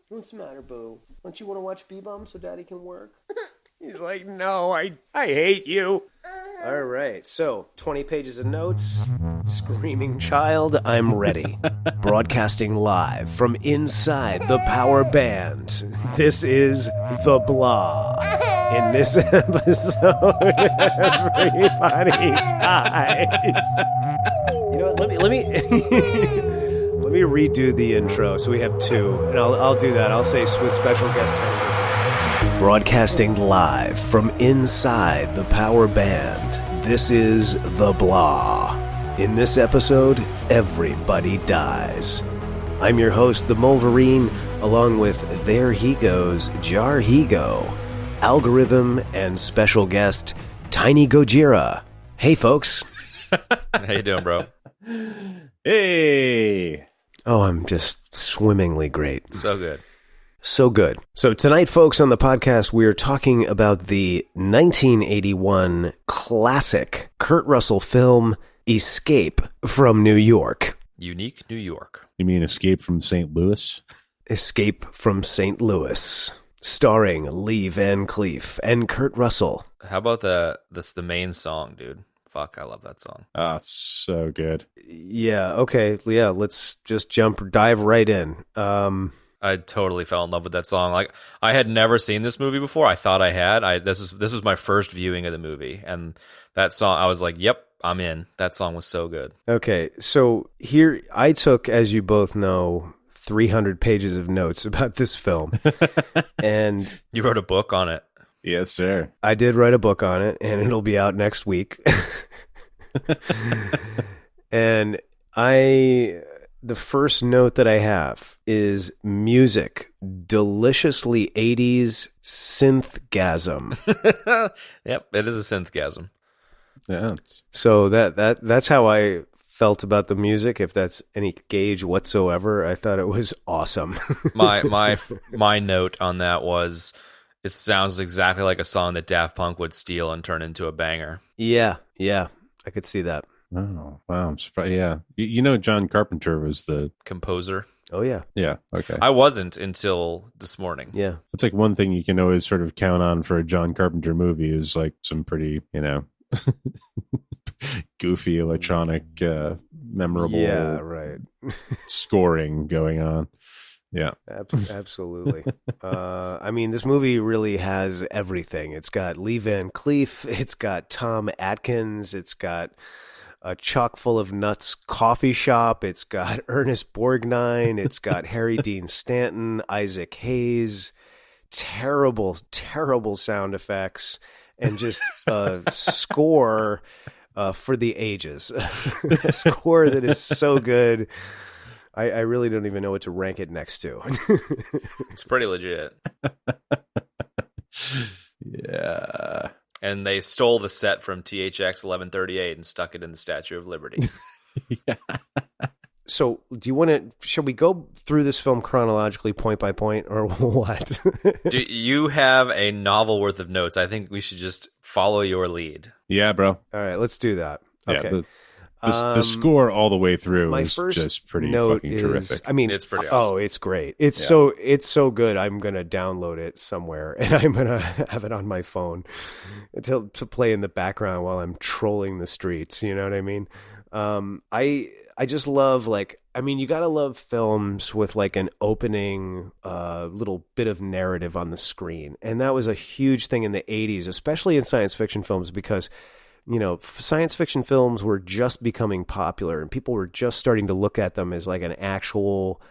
What's the matter, boo? Don't you want to watch B-Bum so Daddy can work? He's like, no, I hate you. All right, so 20 pages of notes. Screaming child, I'm ready. Broadcasting live from inside the power band. This is The Blah. In this episode, everybody dies. You know what, let me let me redo the intro so we have two, and I'll do that. I'll say with special guest Tiny. Broadcasting live from inside the power band, this is The Blah. In this episode, everybody dies. I'm your host, the Mulverine, along with There He Goes, Jar He Go, Algorithm, and special guest, Tiny Gojira. Hey, folks. How you doing, bro? Hey! Oh, I'm just swimmingly great. So good. So good. So tonight, folks, on the podcast, we are talking about the 1981 classic Kurt Russell film, Escape from New York. Unique New York. You mean Escape from St. Louis? Escape from St. Louis. Starring Lee Van Cleef and Kurt Russell. How about the main song, dude? Fuck, I love that song. Ah, it's so good. Yeah, okay. Yeah, let's just dive right in. I totally fell in love with that song. Like, I had never seen this movie before. I thought I had. This was my first viewing of the movie, and that song, I was like, yep, I'm in. That song was so good. Okay, so here I took, as you both know, 300 pages of notes about this film. And you wrote a book on it. Yes, sir. I did write a book on it, and it'll be out next week. And the first note that I have is music, deliciously 80s synthgasm. Yep, it is a synthgasm. Yeah. So that's how I felt about the music. If that's any gauge whatsoever, I thought it was awesome. my note on that was, it sounds exactly like a song that Daft Punk would steal and turn into a banger. Yeah, I could see that. Oh, wow. I'm surprised. Yeah. You know, John Carpenter was the composer. Oh, yeah. Yeah. Okay. I wasn't until this morning. Yeah. It's like one thing you can always sort of count on for a John Carpenter movie is like some pretty, goofy electronic, memorable right. scoring going on. Yeah. Absolutely. I mean, this movie really has everything. It's got Lee Van Cleef. It's got Tom Atkins. It's got a chock full of nuts coffee shop. It's got Ernest Borgnine. It's got Harry Dean Stanton, Isaac Hayes. Terrible, terrible sound effects. And just a score for the ages. A score that is so good. I really don't even know what to rank it next to. It's pretty legit. Yeah. And they stole the set from THX 1138 and stuck it in the Statue of Liberty. Yeah. So, shall we go through this film chronologically, point by point, or what? Do you have a novel worth of notes? I think we should just follow your lead. Yeah, bro. All right, let's do that. Okay. Yeah, the score all the way through my is first just pretty note fucking is, terrific. I mean, it's pretty awesome. Oh, it's great. It's so good. I'm gonna download it somewhere, and I'm gonna have it on my phone to play in the background while I'm trolling the streets. You know what I mean? I just love, you gotta love films with like an opening little bit of narrative on the screen, and that was a huge thing in the 80s, especially in science fiction films, because science fiction films were just becoming popular and people were just starting to look at them as like an actual,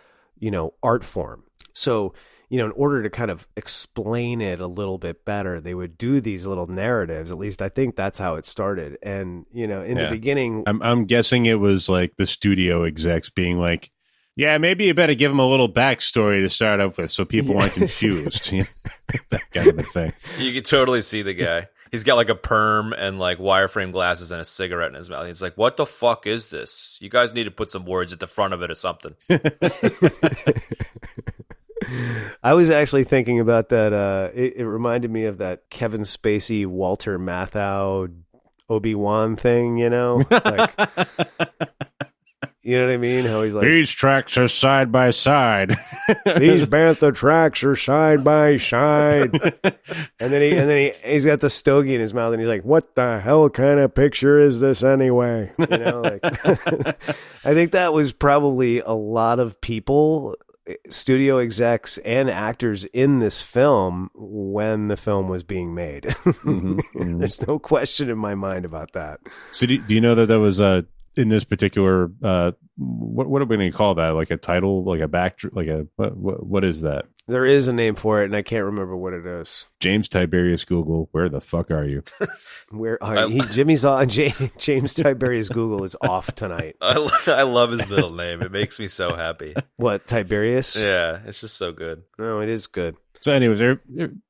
art form. So, in order to kind of explain it a little bit better, they would do these little narratives. At least I think that's how it started. And, in the beginning, I'm guessing it was like the studio execs being like, yeah, maybe you better give them a little backstory to start off with so people aren't confused. That kind of a thing. You could totally see the guy. He's got like a perm and like wireframe glasses and a cigarette in his mouth. He's like, what the fuck is this? You guys need to put some words at the front of it or something. I was actually thinking about that. It reminded me of that Kevin Spacey, Walter Matthau, Obi-Wan thing, Like, You know what I mean? How he's like, these tracks are side by side. these bantha tracks are side by side. And then he's got the stogie in his mouth, and he's like, what the hell kind of picture is this anyway? You know, like I think that was probably a lot of people, studio execs and actors in this film when the film was being made. There's no question in my mind about that. So do you know that was in this particular what are we going to call that? Like a title, like a back, like a what is that? There is a name for it, and I can't remember what it is. James Tiberius Google, where the fuck are you? Where are you? Jimmy's on. James Tiberius Google is off tonight. I love his middle name. It makes me so happy. What, Tiberius? Yeah, it's just so good. No, it is good. So anyways,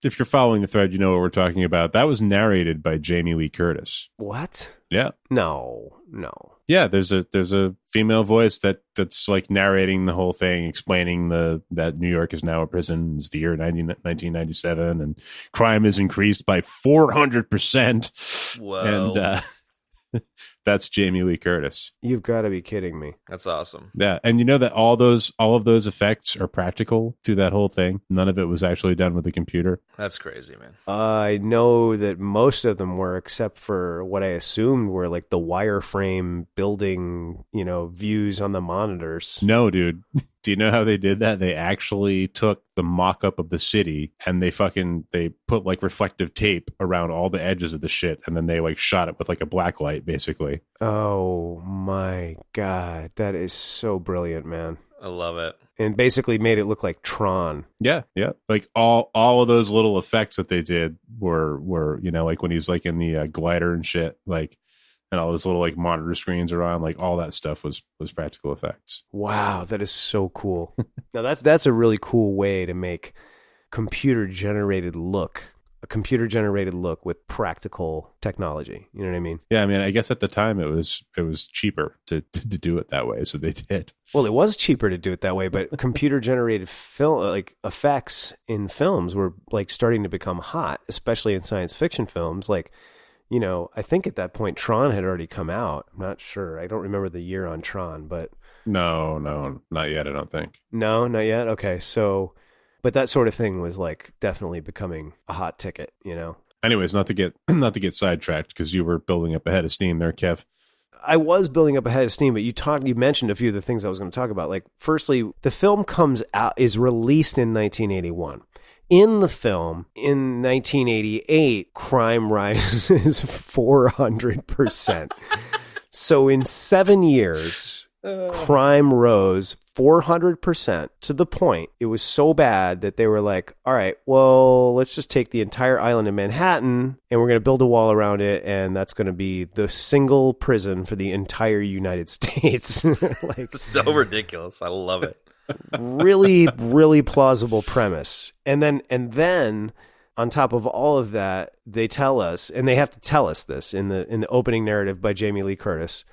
if you're following the thread, you know what we're talking about. That was narrated by Jamie Lee Curtis. What? Yeah. No. Yeah, there's a female voice that's like narrating the whole thing, explaining that New York is now a prison. It's the year 1997, and crime is increased by 400%. Whoa. And that's Jamie Lee Curtis. You've got to be kidding me. That's awesome. Yeah, and you know that all of those effects are practical to that whole thing. None of it was actually done with a computer. That's crazy, man. I know that most of them were, except for what I assumed were like the wireframe building, views on the monitors. No, dude. Do you know how they did that? They actually took the mock-up of the city and they put like reflective tape around all the edges of the shit, and then they like shot it with like a black light, basically. Oh my God. That is so brilliant, man. I love it. And basically made it look like Tron. Yeah. Like all of those little effects that they did were like when he's like in the glider and shit, like, and all those little like monitor screens are on, like all that stuff was practical effects. Wow, that is so cool. Now that's a really cool way to make a computer generated look with practical technology. You know what I mean? Yeah, I mean, I guess at the time it was cheaper to do it that way, so they did. Well, it was cheaper to do it that way, but computer generated film like effects in films were like starting to become hot, especially in science fiction films. Like, I think at that point Tron had already come out. I'm not sure. I don't remember the year on Tron, but no, not yet. I don't think. No, not yet. Okay, so. But that sort of thing was like definitely becoming a hot ticket, Anyways, not to get sidetracked because you were building up a head of steam there, Kev. I was building up a head of steam, but you mentioned a few of the things I was going to talk about. Like, firstly, the film is released in 1981. In the film, in 1988, crime rises 400%. So in 7 years, crime rose 400% to the point it was so bad that they were like, all right, well, let's just take the entire island of Manhattan and we're going to build a wall around it, and that's going to be the single prison for the entire United States. Like, so ridiculous. I love it. Really, really plausible premise. And then on top of all of that, they tell us, and they have to tell us this in the opening narrative by Jamie Lee Curtis,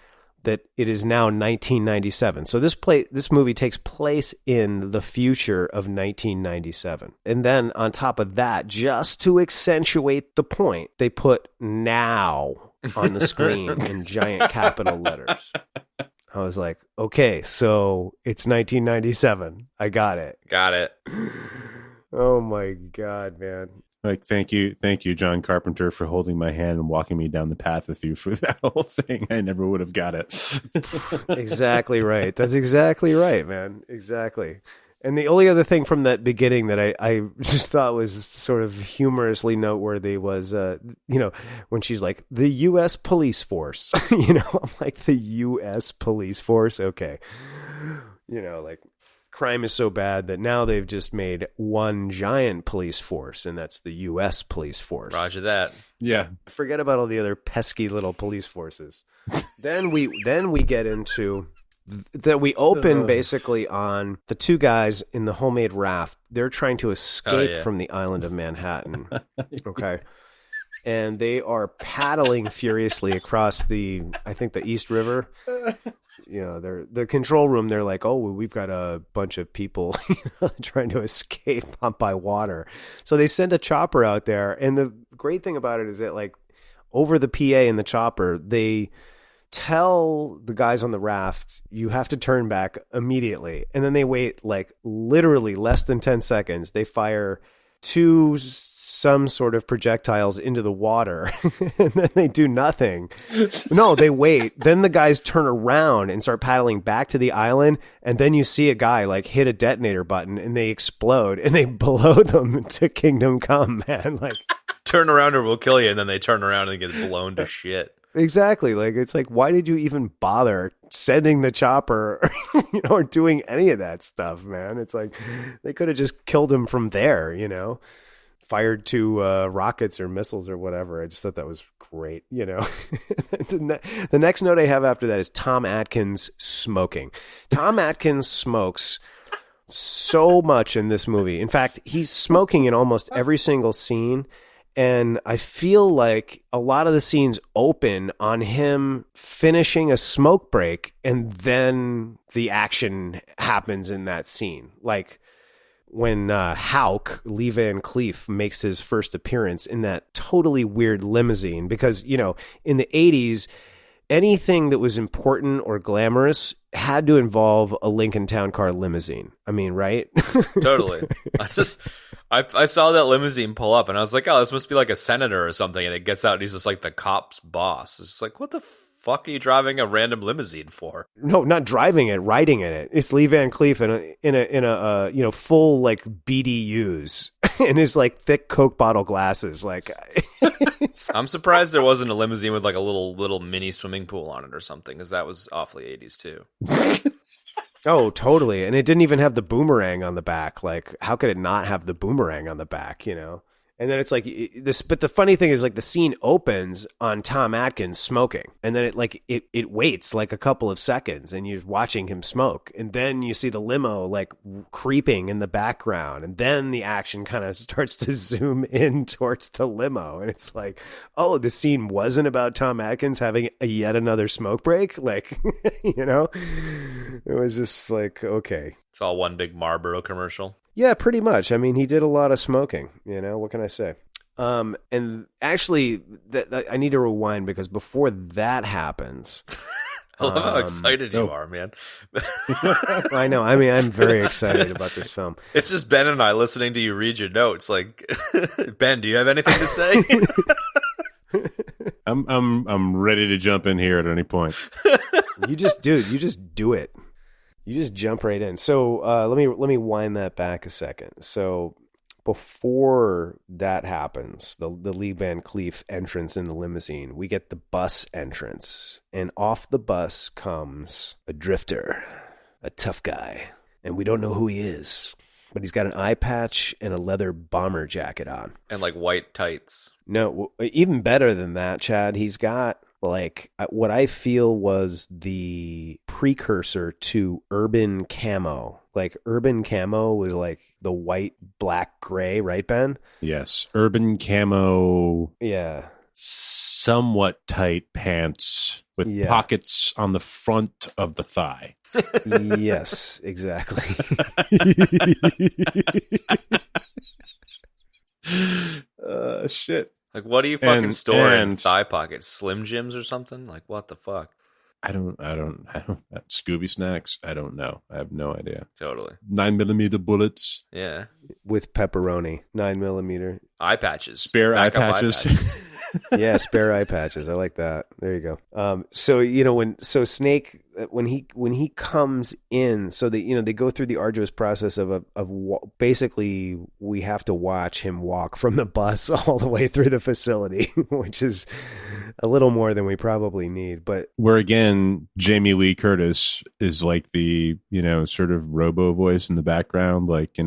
that it is now 1997. So this movie takes place in the future of 1997. And then on top of that, just to accentuate the point, they put "now" on the screen in giant capital letters. I was like, okay, so it's 1997. I got it. Got it. Oh my God, man. Like, thank you, John Carpenter, for holding my hand and walking me down the path with you for that whole thing. I never would have got it. Exactly right. That's exactly right, man. Exactly. And the only other thing from that beginning that I just thought was sort of humorously noteworthy was, when she's like, the U.S. police force. I'm like, the U.S. police force? Okay. Like, crime is so bad that now they've just made one giant police force, and that's the U.S. police force. Roger that. Yeah. Forget about all the other pesky little police forces. Then we get into that we open basically on the two guys in the homemade raft. They're trying to escape from the island of Manhattan. Okay. And they are paddling furiously across the East River. They're the control room. They're like, oh, well, we've got a bunch of people trying to escape by water. So they send a chopper out there. And the great thing about it is that, like, over the PA and the chopper, they tell the guys on the raft, you have to turn back immediately. And then they wait like literally less than 10 seconds. They fire some sort of projectiles into the water and then they do nothing. No, they wait. Then the guys turn around and start paddling back to the island. And then you see a guy like hit a detonator button and they explode and they blow them to Kingdom Come, man. Like, turn around or we'll kill you. And then they turn around and get blown to shit. Exactly. Like, it's like, why did you even bother sending the chopper, or doing any of that stuff, man? It's like, they could have just killed him from there, fired two rockets or missiles or whatever. I just thought that was great, The next note I have after that is Tom Atkins smoking. Tom Atkins smokes so much in this movie. In fact, he's smoking in almost every single scene. And I feel like a lot of the scenes open on him finishing a smoke break and then the action happens in that scene. Like when Houck, Lee Van Cleef, makes his first appearance in that totally weird limousine. Because, in the 80s, anything that was important or glamorous had to involve a Lincoln Town Car limousine. I mean, right? Totally. I saw that limousine pull up and I was like, oh, this must be like a senator or something. And it gets out and he's just like the cop's boss. It's just like, what the fuck are you driving a random limousine for? No, not driving it, riding in it. It's Lee Van Cleef in a full like BDUs and his like thick Coke bottle glasses. Like, I'm surprised there wasn't a limousine with like a little mini swimming pool on it or something, because that was awfully 80s too. Oh, totally. And it didn't even have the boomerang on the back. Like, how could it not have the boomerang on the back, And then it's like this, but the funny thing is like the scene opens on Tom Atkins smoking, and then it waits like a couple of seconds, and you're watching him smoke, and then you see the limo like creeping in the background, and then the action kind of starts to zoom in towards the limo, and it's like, oh, the scene wasn't about Tom Atkins having yet another smoke break, like it was just like, okay, it's all one big Marlboro commercial. Yeah, pretty much. I mean, he did a lot of smoking, what can I say? And actually, I need to rewind because before that happens... I love how excited you are, man. I know. I mean, I'm very excited about this film. It's just Ben and I listening to you read your notes. Like, Ben, do you have anything to say? I'm ready to jump in here at any point. You just do it. You just jump right in. So let me wind that back a second. So before that happens, the Lee Van Cleef entrance in the limousine, we get the bus entrance. And off the bus comes a drifter, a tough guy. And we don't know who he is. But he's got an eye patch and a leather bomber jacket on. And like white tights. No, even better than that, Chad. He's got... like what I feel was the precursor to urban camo. Like urban camo was like the white, black, gray, right, Ben? Yes. Urban camo. Yeah. Somewhat tight pants with pockets on the front of the thigh. Yes, exactly. Shit. Like, what do you fucking store in thigh pockets? Slim Jims or something? Like, what the fuck? I don't. Scooby snacks. I don't know. I have no idea. Totally. 9mm bullets. Yeah. With pepperoni, 9mm. Eye patches. Spare eye patches. Yeah, spare eye patches. I like that. There you go. So Snake, when he comes in, so they go through the arduous process of basically we have to watch him walk from the bus all the way through the facility, which is a little more than we probably need. But where again, Jamie Lee Curtis is like the sort of robo voice in the background, like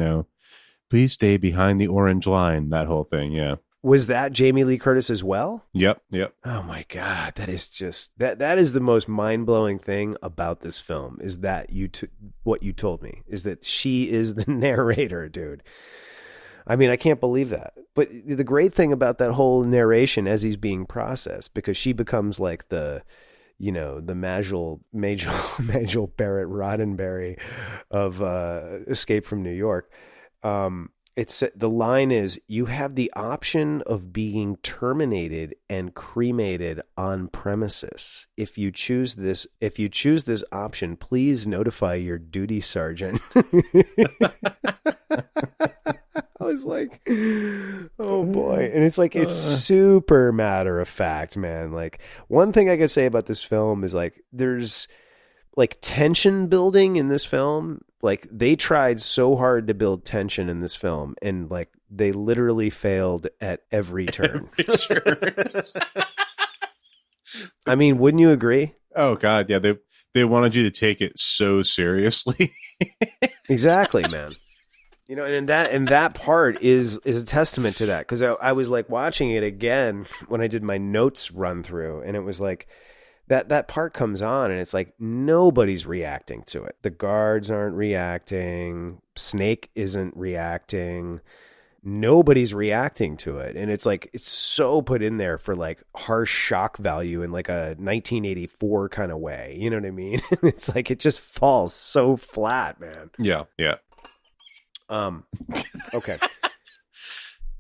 please stay behind the orange line. That whole thing, yeah. Was that Jamie Lee Curtis as well? Yep. Oh my God, that is just that is the most mind-blowing thing about this film is that what you told me is that she is the narrator, dude. I mean, I can't believe that. But the great thing about that whole narration as he's being processed, because she becomes like the Majel Barrett Roddenberry of Escape from New York. It's the line is, "You have the option of being terminated and cremated on premises. If you choose this option, please notify your duty sergeant." I was like, oh boy. And it's like, it's super matter of fact, man. Like, one thing I could say about this film is like, there's like tension building in this film. Like, they tried so hard to build tension in this film, and like, they literally failed at every turn. I mean, wouldn't you agree? Oh God, yeah. They wanted you to take it so seriously. Exactly, man. You know, and that part is a testament to that, because I was like watching it again when I did my notes run through, and it was like that part comes on, and it's like nobody's reacting to it. The guards aren't reacting. Snake isn't reacting. Nobody's reacting to it, and it's like it's so put in there for like harsh shock value in like a 1984 kind of way. You know what I mean? It's like it just falls so flat, man. Yeah, yeah. Okay.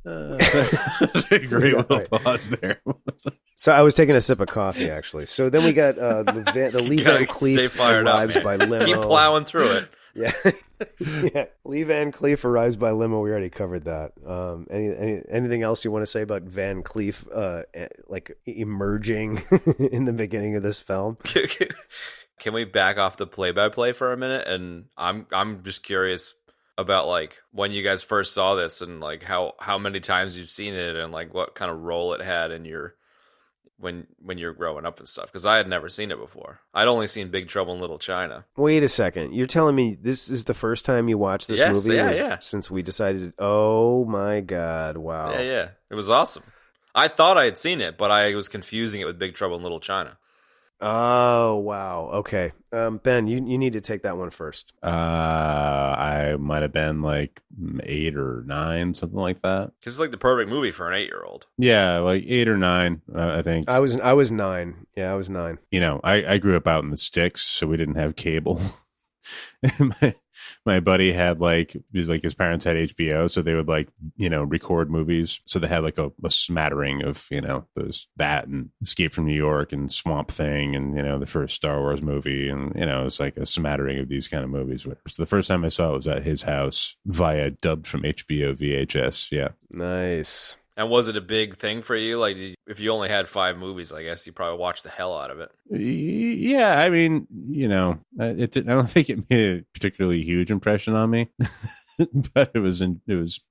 Great little pause there. So I was taking a sip of coffee, actually. So then we got the Lee Van Cleef arrives by limo. Keep plowing through it. Yeah. Yeah. Lee Van Cleef arrives by limo. We already covered that. Anything else you want to say about Van Cleef like emerging in the beginning of this film? Can we back off the play-by-play for a minute? And I'm just curious about like when you guys first saw this, and like how many times you've seen it, and like what kind of role it had in your when you're growing up and stuff, because I had never seen it before. I'd only seen Big Trouble in Little China. Wait a second, you're telling me this is the first time you watched this movie? Yeah. Since we decided, oh my God, wow. Yeah, it was awesome. I thought I had seen it, but I was confusing it with Big Trouble in Little China. Oh, wow. Okay. Ben, you need to take that one first. I might have been like 8 or 9, something like that. Because it's like the perfect movie for an 8-year-old. Yeah, like 8 or 9, I think. I was 9. Yeah, I was 9. You know, I grew up out in the sticks, so we didn't have cable. my buddy had his parents had HBO, so they would record movies. So they had like a smattering of that and Escape from New York and Swamp Thing and the first Star Wars movie, and it's like a smattering of these kind of movies. So the first time I saw it was at his house via dubbed from HBO VHS. Yeah, nice. And was it a big thing for you? Like, if you only had 5 movies, I guess you probably watched the hell out of it. Yeah, I mean, I don't think it made a particularly huge impression on me, but it was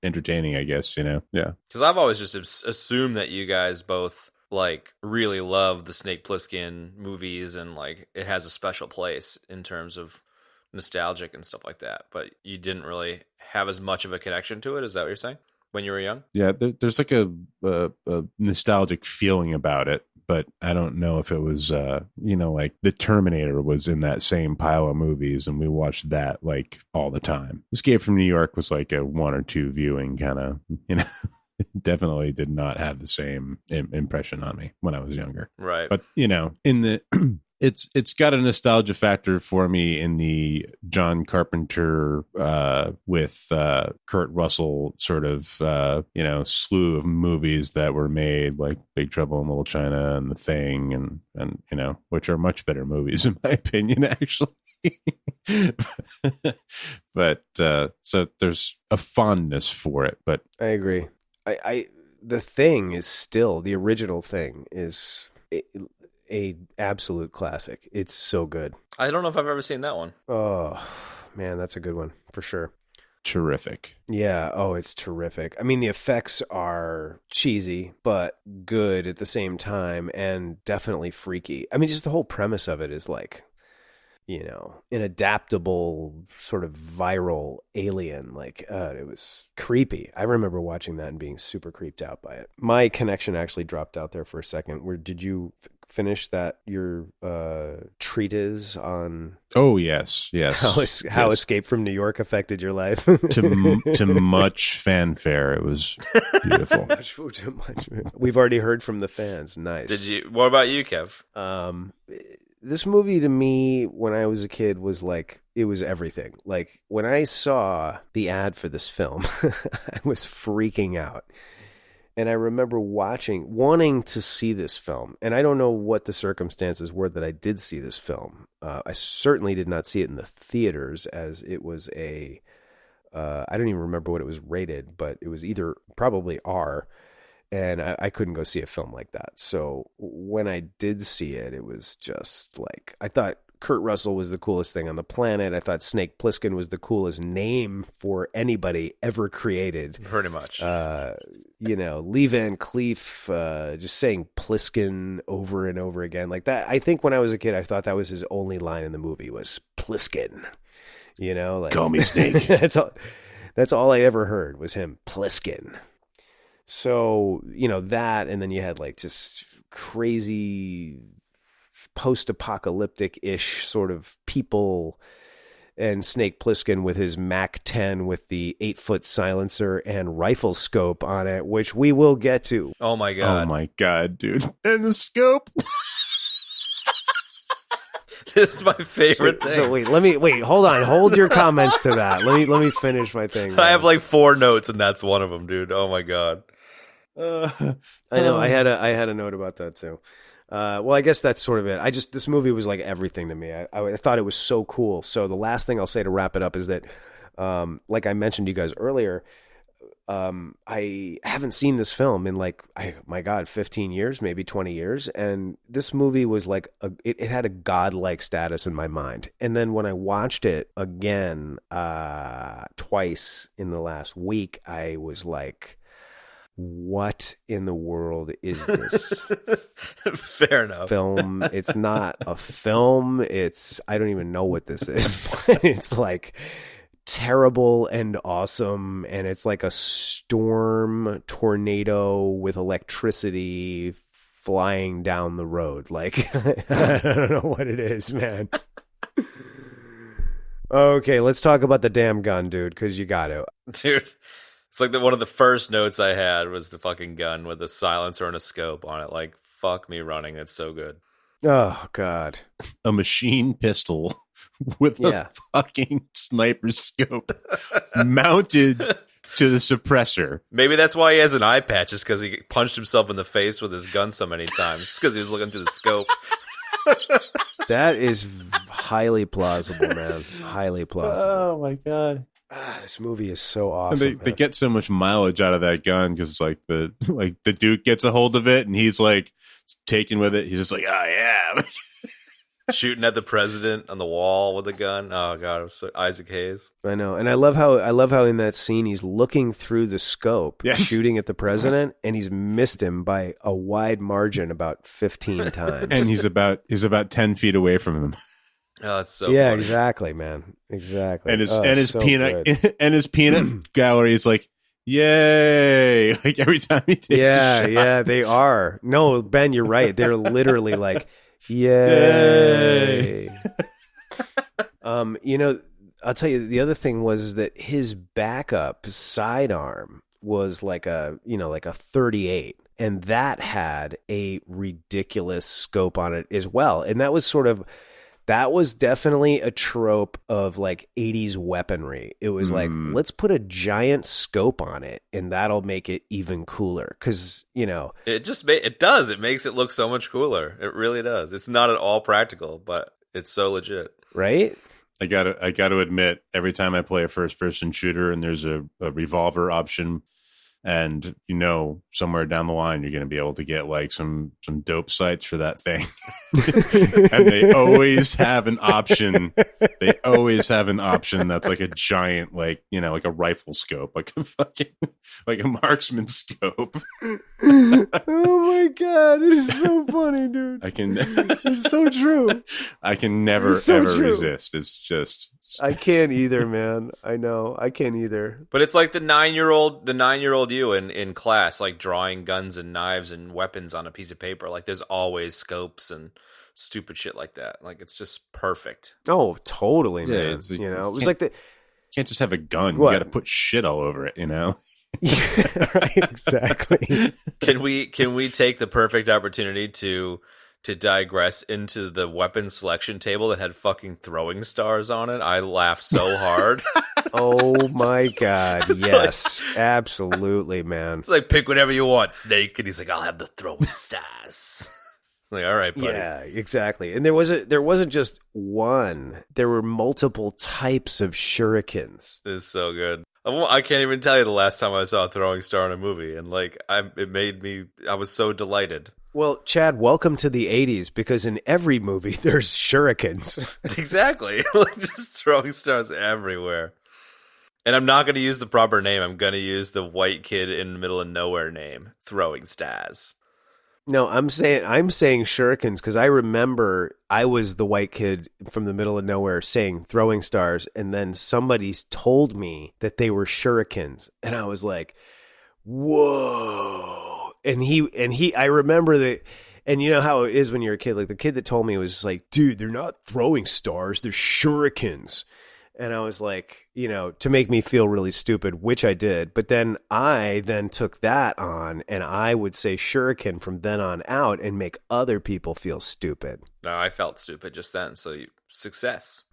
entertaining, I guess. Yeah. Because I've always just assumed that you guys both like really love the Snake Plissken movies, and like it has a special place in terms of nostalgic and stuff like that. But you didn't really have as much of a connection to it. Is that what you're saying? When you were young? Yeah, there's like a nostalgic feeling about it, but I don't know if it was, like The Terminator was in that same pile of movies, and we watched that like all the time. Escape from New York was like a 1 or 2 viewing kind of, definitely did not have the same impression on me when I was younger. Right. But, in the... It's got a nostalgia factor for me in the John Carpenter with Kurt Russell sort of slew of movies that were made, like Big Trouble in Little China and The Thing, and which are much better movies in my opinion, actually. But so there's a fondness for it. But I agree. The Thing is still the original Thing is a absolute classic. It's so good. I don't know if I've ever seen that one. Oh man, that's a good one for sure. Terrific. Yeah. Oh, it's terrific. I mean, the effects are cheesy but good at the same time, and definitely freaky. I mean, just the whole premise of it is like, an adaptable sort of viral alien. Like, it was creepy. I remember watching that and being super creeped out by it. My connection actually dropped out there for a second. Did you finish your treatise on? Oh yes. How Escape from New York affected your life? to much fanfare. It was beautiful. We've already heard from the fans. Nice. Did you? What about you, Kev? this movie to me when I was a kid was like, it was everything. Like when I saw the ad for this film, I was freaking out. And I remember wanting to see this film. And I don't know what the circumstances were that I did see this film. I certainly did not see it in the theaters, as it was I don't even remember what it was rated, but it was either probably R. And I couldn't go see a film like that. So when I did see it, it was just like, I thought Kurt Russell was the coolest thing on the planet. I thought Snake Plissken was the coolest name for anybody ever created. Pretty much. Lee Van Cleef, just saying Plissken over and over again. Like that. I think when I was a kid, I thought that was his only line in the movie was Plissken. Like, call me Snake. That's all I ever heard was him, Plissken. So, that, and then you had like just crazy post-apocalyptic-ish sort of people, and Snake Plissken with his Mac 10 with the 8-foot silencer and rifle scope on it, which we will get to. Oh my God. Oh my God, dude. And the scope. This is my favorite thing. So hold on. Hold your comments to that. Let me finish my thing. I have like 4 notes and that's one of them, dude. Oh my God. I know. I had a note about that too. Well, I guess that's sort of it. This movie was like everything to me. I thought it was so cool. So the last thing I'll say to wrap it up is that, like I mentioned to you guys earlier, I haven't seen this film in like, my God, 15 years, maybe 20 years. And this movie was like, it had a godlike status in my mind. And then when I watched it again, twice in the last week, I was like, what in the world is this? Fair enough. Film? It's not a film. I don't even know what this is, but it's like terrible and awesome, and it's like a storm tornado with electricity flying down the road. Like, I don't know what it is, man. Okay, let's talk about the damn gun, dude, because you got to. Dude, it's like one of the first notes I had was the fucking gun with a silencer and a scope on it. Like, fuck me running. It's so good. Oh, God. A machine pistol with a fucking sniper scope mounted to the suppressor. Maybe that's why he has an eye patch, is because he punched himself in the face with his gun so many times, because he was looking through the scope. That is highly plausible, man. Highly plausible. Oh, my God. This movie is so awesome. They get so much mileage out of that gun because like the Duke gets a hold of it and he's like taken with it. He's just like, oh yeah, shooting at the president on the wall with a gun. Oh God, it was so Isaac Hayes. I know, and I love how in that scene he's looking through the scope, shooting at the president, and he's missed him by a wide margin, about 15 times. And he's about 10 feet away from him. Oh, it's so yeah, funny. exactly, man, exactly. And his peanut gallery is like, yay! Like every time he takes a shot. Yeah, they are. No, Ben, you're right. They're literally like, yay! I'll tell you, the other thing was that his backup sidearm was like a 38, and that had a ridiculous scope on it as well. And that was definitely a trope of like 80s weaponry. It was like, let's put a giant scope on it and that'll make it even cooler. Cause it does. It makes it look so much cooler. It really does. It's not at all practical, but it's so legit. Right? I gotta admit, every time I play a first person shooter and there's a revolver option, and somewhere down the line you're going to be able to get like some dope sights for that thing. And they always have an option. They always have an option that's like a giant, like a rifle scope, like a fucking like a marksman scope. Oh my God, it's so funny, dude. It's so true. I can never ever resist. It's just I can't either, man. I know. I can't either. But it's like the 9-year-old you in class, like drawing guns and knives and weapons on a piece of paper. Like there's always scopes and stupid shit like that. Like it's just perfect. Oh, totally, man. Yeah, it was like you can't just have a gun. What? You got to put shit all over it, Yeah, right, exactly. Can we take the perfect opportunity to to digress into the weapon selection table that had fucking throwing stars on it. I laughed so hard. Oh my God. Yes, absolutely, man. It's like, pick whatever you want, Snake. And he's like, I'll have the throwing stars. It's like, all right, buddy. Yeah, exactly. And there wasn't just one. There were multiple types of shurikens. It's so good. I can't even tell you the last time I saw a throwing star in a movie. And like, I was so delighted. Well, Chad, welcome to the 80s, because in every movie there's shurikens. Exactly. Like, just throwing stars everywhere. And I'm not going to use the proper name. I'm going to use the white kid in the middle of nowhere name, Throwing Stars. No, I'm saying shurikens because I remember I was the white kid from the middle of nowhere saying throwing stars, and then somebody told me that they were shurikens, and I was like, whoa. And I remember that. And you know how it is when you're a kid, like the kid that told me was like, dude, they're not throwing stars, they're shurikens. And I was like, to make me feel really stupid, which I did. But then I took that on, and I would say shuriken from then on out and make other people feel stupid. No, I felt stupid just then. So success.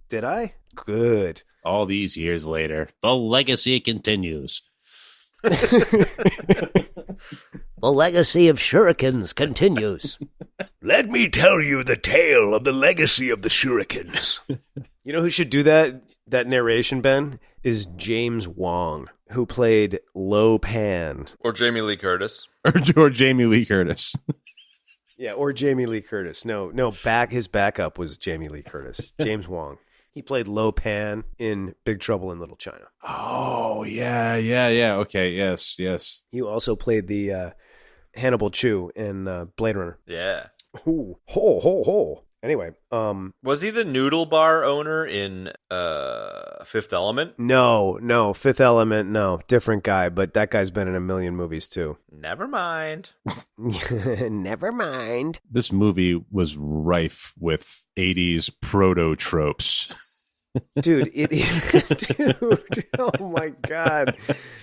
Did I? Good. All these years later, the legacy continues. The legacy of shurikens continues. Let me tell you the tale of the legacy of the shurikens. You know who should do that narration, Ben? Is James Wong, who played Lo Pan. Or Jamie Lee Curtis. Or Jamie Lee Curtis. Yeah, or Jamie Lee Curtis. No, his backup was Jamie Lee Curtis. James Wong. He played Lo Pan in Big Trouble in Little China. Oh, yeah. Okay, yes. He also played the Hannibal Chew in Blade Runner. Yeah. Ooh, ho. Anyway, was he the noodle bar owner in Fifth Element? No, Fifth Element, no, different guy, but that guy's been in a million movies too. Never mind. Never mind. This movie was rife with 80s proto tropes. Dude, it is. Dude, oh my God,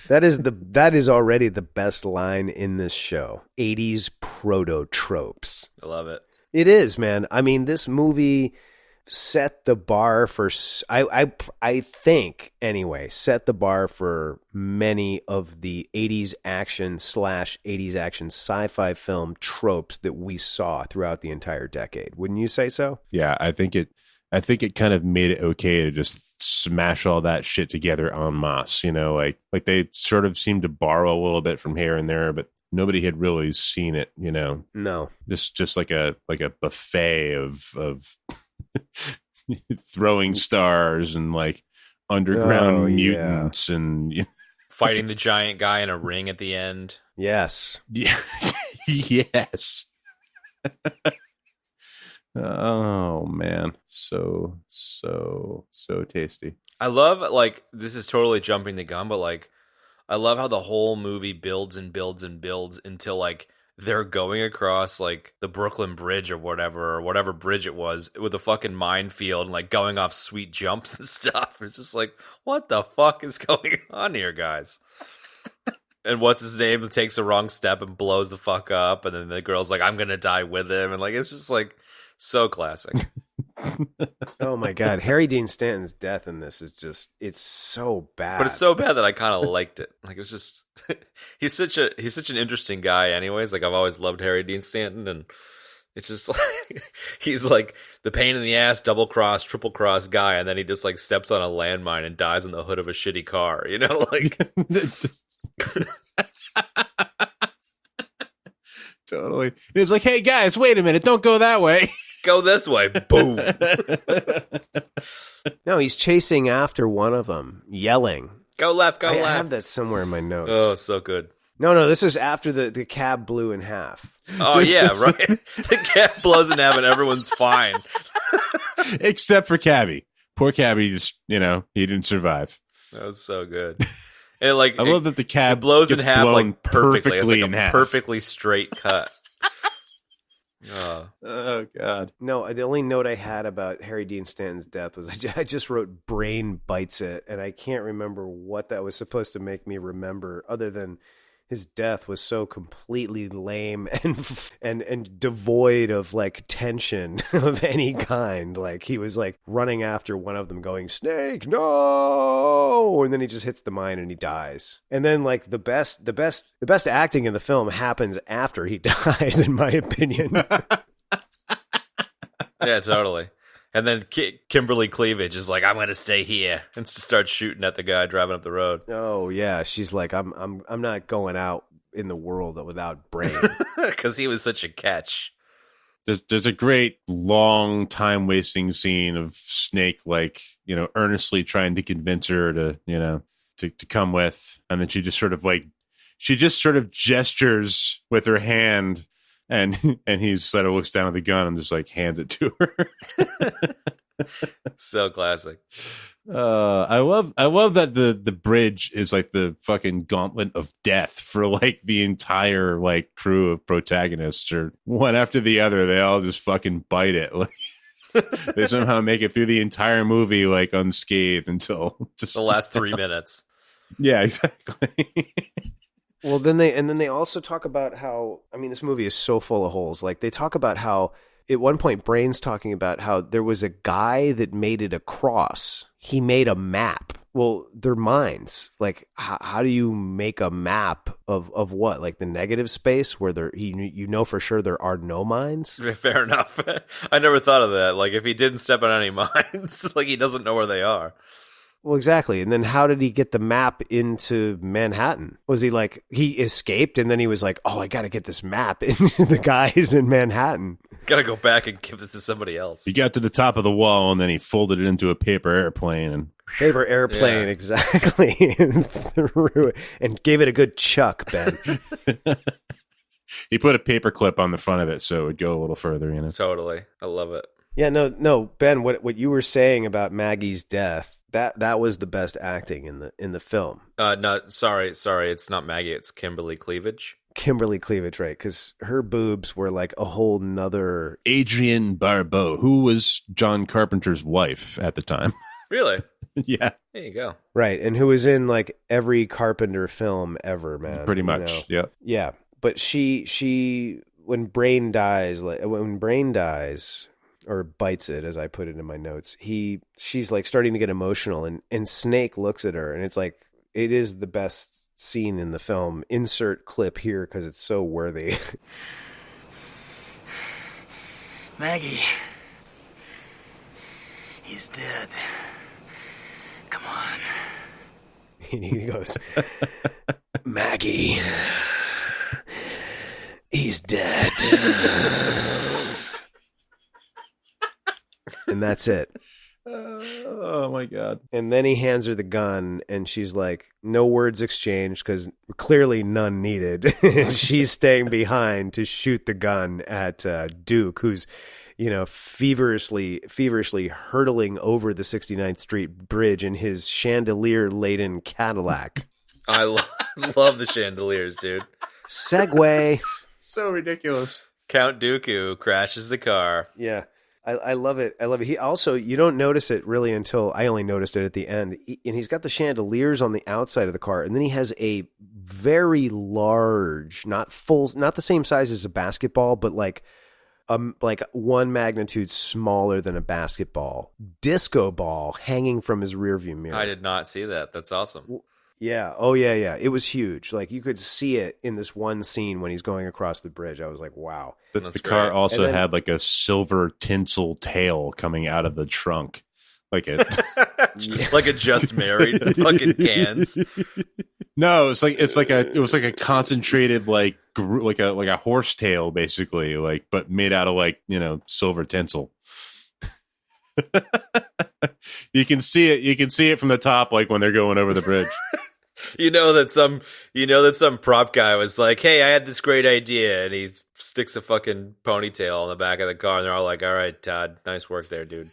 that is already the best line in this show. 80s proto tropes. I love it. It is, man. I mean, this movie set the bar for, I think, anyway, set the bar for many of the 80s action / 80s action sci-fi film tropes that we saw throughout the entire decade. Wouldn't you say so? Yeah, I think it kind of made it okay to just smash all that shit together en masse, like they sort of seemed to borrow a little bit from here and there, but nobody had really seen it, No. Just like a buffet of throwing stars and like underground mutants and fighting the giant guy in a ring at the end. Yes. Yeah. Yes. Oh man, so tasty. I love, like, this is totally jumping the gun, but like, I love how the whole movie builds and builds and builds until like they're going across like the Brooklyn Bridge or whatever bridge it was with a fucking minefield and like going off sweet jumps and stuff. It's just like, what the fuck is going on here, guys? And what's his name takes a wrong step and blows the fuck up, and then the girl's like, I'm gonna die with him, and like it's just like so classic. Oh my God, Harry Dean Stanton's death in this is just—it's so bad. But it's so bad that I kind of liked it. Like, it was just he's such an interesting guy. Anyways, like I've always loved Harry Dean Stanton, and it's just like he's like the pain in the ass, double cross, triple cross guy, and then he just like steps on a landmine and dies in the hood of a shitty car. Like. Totally. It's like, hey guys, wait a minute, don't go that way. Go this way. Boom. No, he's chasing after one of them, yelling. Go left, go left. I have that somewhere in my notes. Oh, so good. No, this is after the cab blew in half. Oh, yeah, right. The cab blows in half and everyone's fine. Except for Cabby. Poor Cabby just, he didn't survive. That was so good. And like, I love that the cab blows in half like perfectly. It's like in a half. perfectly straight cut. Oh God! No, the only note I had about Harry Dean Stanton's death was I just wrote "brain bites it," and I can't remember what that was supposed to make me remember, other than his death was so completely lame and devoid of like tension of any kind. Like he was like running after one of them going, Snake, no, and then he just hits the mine and he dies. And then like the best acting in the film happens after he dies, in my opinion. Yeah, totally. And then Kimberly Cleavage is like, I'm going to stay here, and starts shooting at the guy driving up the road. Oh yeah, she's like, I'm not going out in the world without Brain. Because he was such a catch. There's a great long time wasting scene of Snake like, earnestly trying to convince her to, to come with, and then she just sort of gestures with her hand. And he sort of looks down at the gun and just like hands it to her. So classic. I love that the bridge is like the fucking gauntlet of death for like the entire like crew of protagonists, or one after the other. They all just fucking bite it. They somehow make it through the entire movie like unscathed until just the last 3 minutes. Yeah, exactly. Well, then they also talk about how, I mean, this movie is so full of holes. Like they talk about how at one point Brain's talking about how there was a guy that made it a cross. He made a map. Well, they're minds. Like how do you make a map of what? Like the negative space where for sure there are no mines? Fair enough. I never thought of that. Like if he didn't step on any mines, like he doesn't know where they are. Well, exactly. And then how did he get the map into Manhattan? Was he like, he escaped and then he was like, oh, I got to get this map into the guys in Manhattan. Got to go back and give this to somebody else. He got to the top of the wall and then he folded it into a paper airplane. Paper airplane, exactly. And threw it and gave it a good chuck, Ben. He put a paper clip on the front of it so it would go a little further, Totally. I love it. Yeah, no, Ben, what you were saying about Maggie's death, that was the best acting in the film. No, sorry, it's not Maggie, it's Kimberly Cleavage. Kimberly Cleavage, right? Because her boobs were like a whole nother. Adrienne Barbeau, who was John Carpenter's wife at the time. Really? Yeah. There you go. Right, and who was in like every Carpenter film ever, man. Pretty much, yeah. Yeah, but she when Brain dies, or bites it, as I put it in my notes, she's like starting to get emotional, and Snake looks at her, and it's like, it is the best scene in the film. Insert clip here because it's so worthy. Maggie, he's dead. Come on. And he goes, Maggie, he's dead. And that's it. Oh my God. And then he hands her the gun and she's like, no words exchanged because clearly none needed. She's staying behind to shoot the gun at Duke, who's, feverishly hurtling over the 69th Street Bridge in his chandelier-laden Cadillac. I love the chandeliers, dude. Segway. So ridiculous. Count Dooku crashes the car. Yeah. I love it. I love it. He also, you don't notice it really until I only noticed it at the end. And he's got the chandeliers on the outside of the car. And then he has a very large, not the same size as a basketball, but like one magnitude smaller than a basketball disco ball hanging from his rearview mirror. I did not see that. That's awesome. Yeah. Oh, yeah. It was huge. Like you could see it in this one scene when he's going across the bridge. I was like, wow. The car also had like a silver tinsel tail coming out of the trunk. Like a like a Just Married fucking cans. No, it was like a concentrated like a horse tail basically, like, but made out of like, silver tinsel. You can see it from the top, like when they're going over the bridge. You know that some prop guy was like, hey, I had this great idea, and he sticks a fucking ponytail on the back of the car, and they're all like, all right, Todd, nice work there, dude.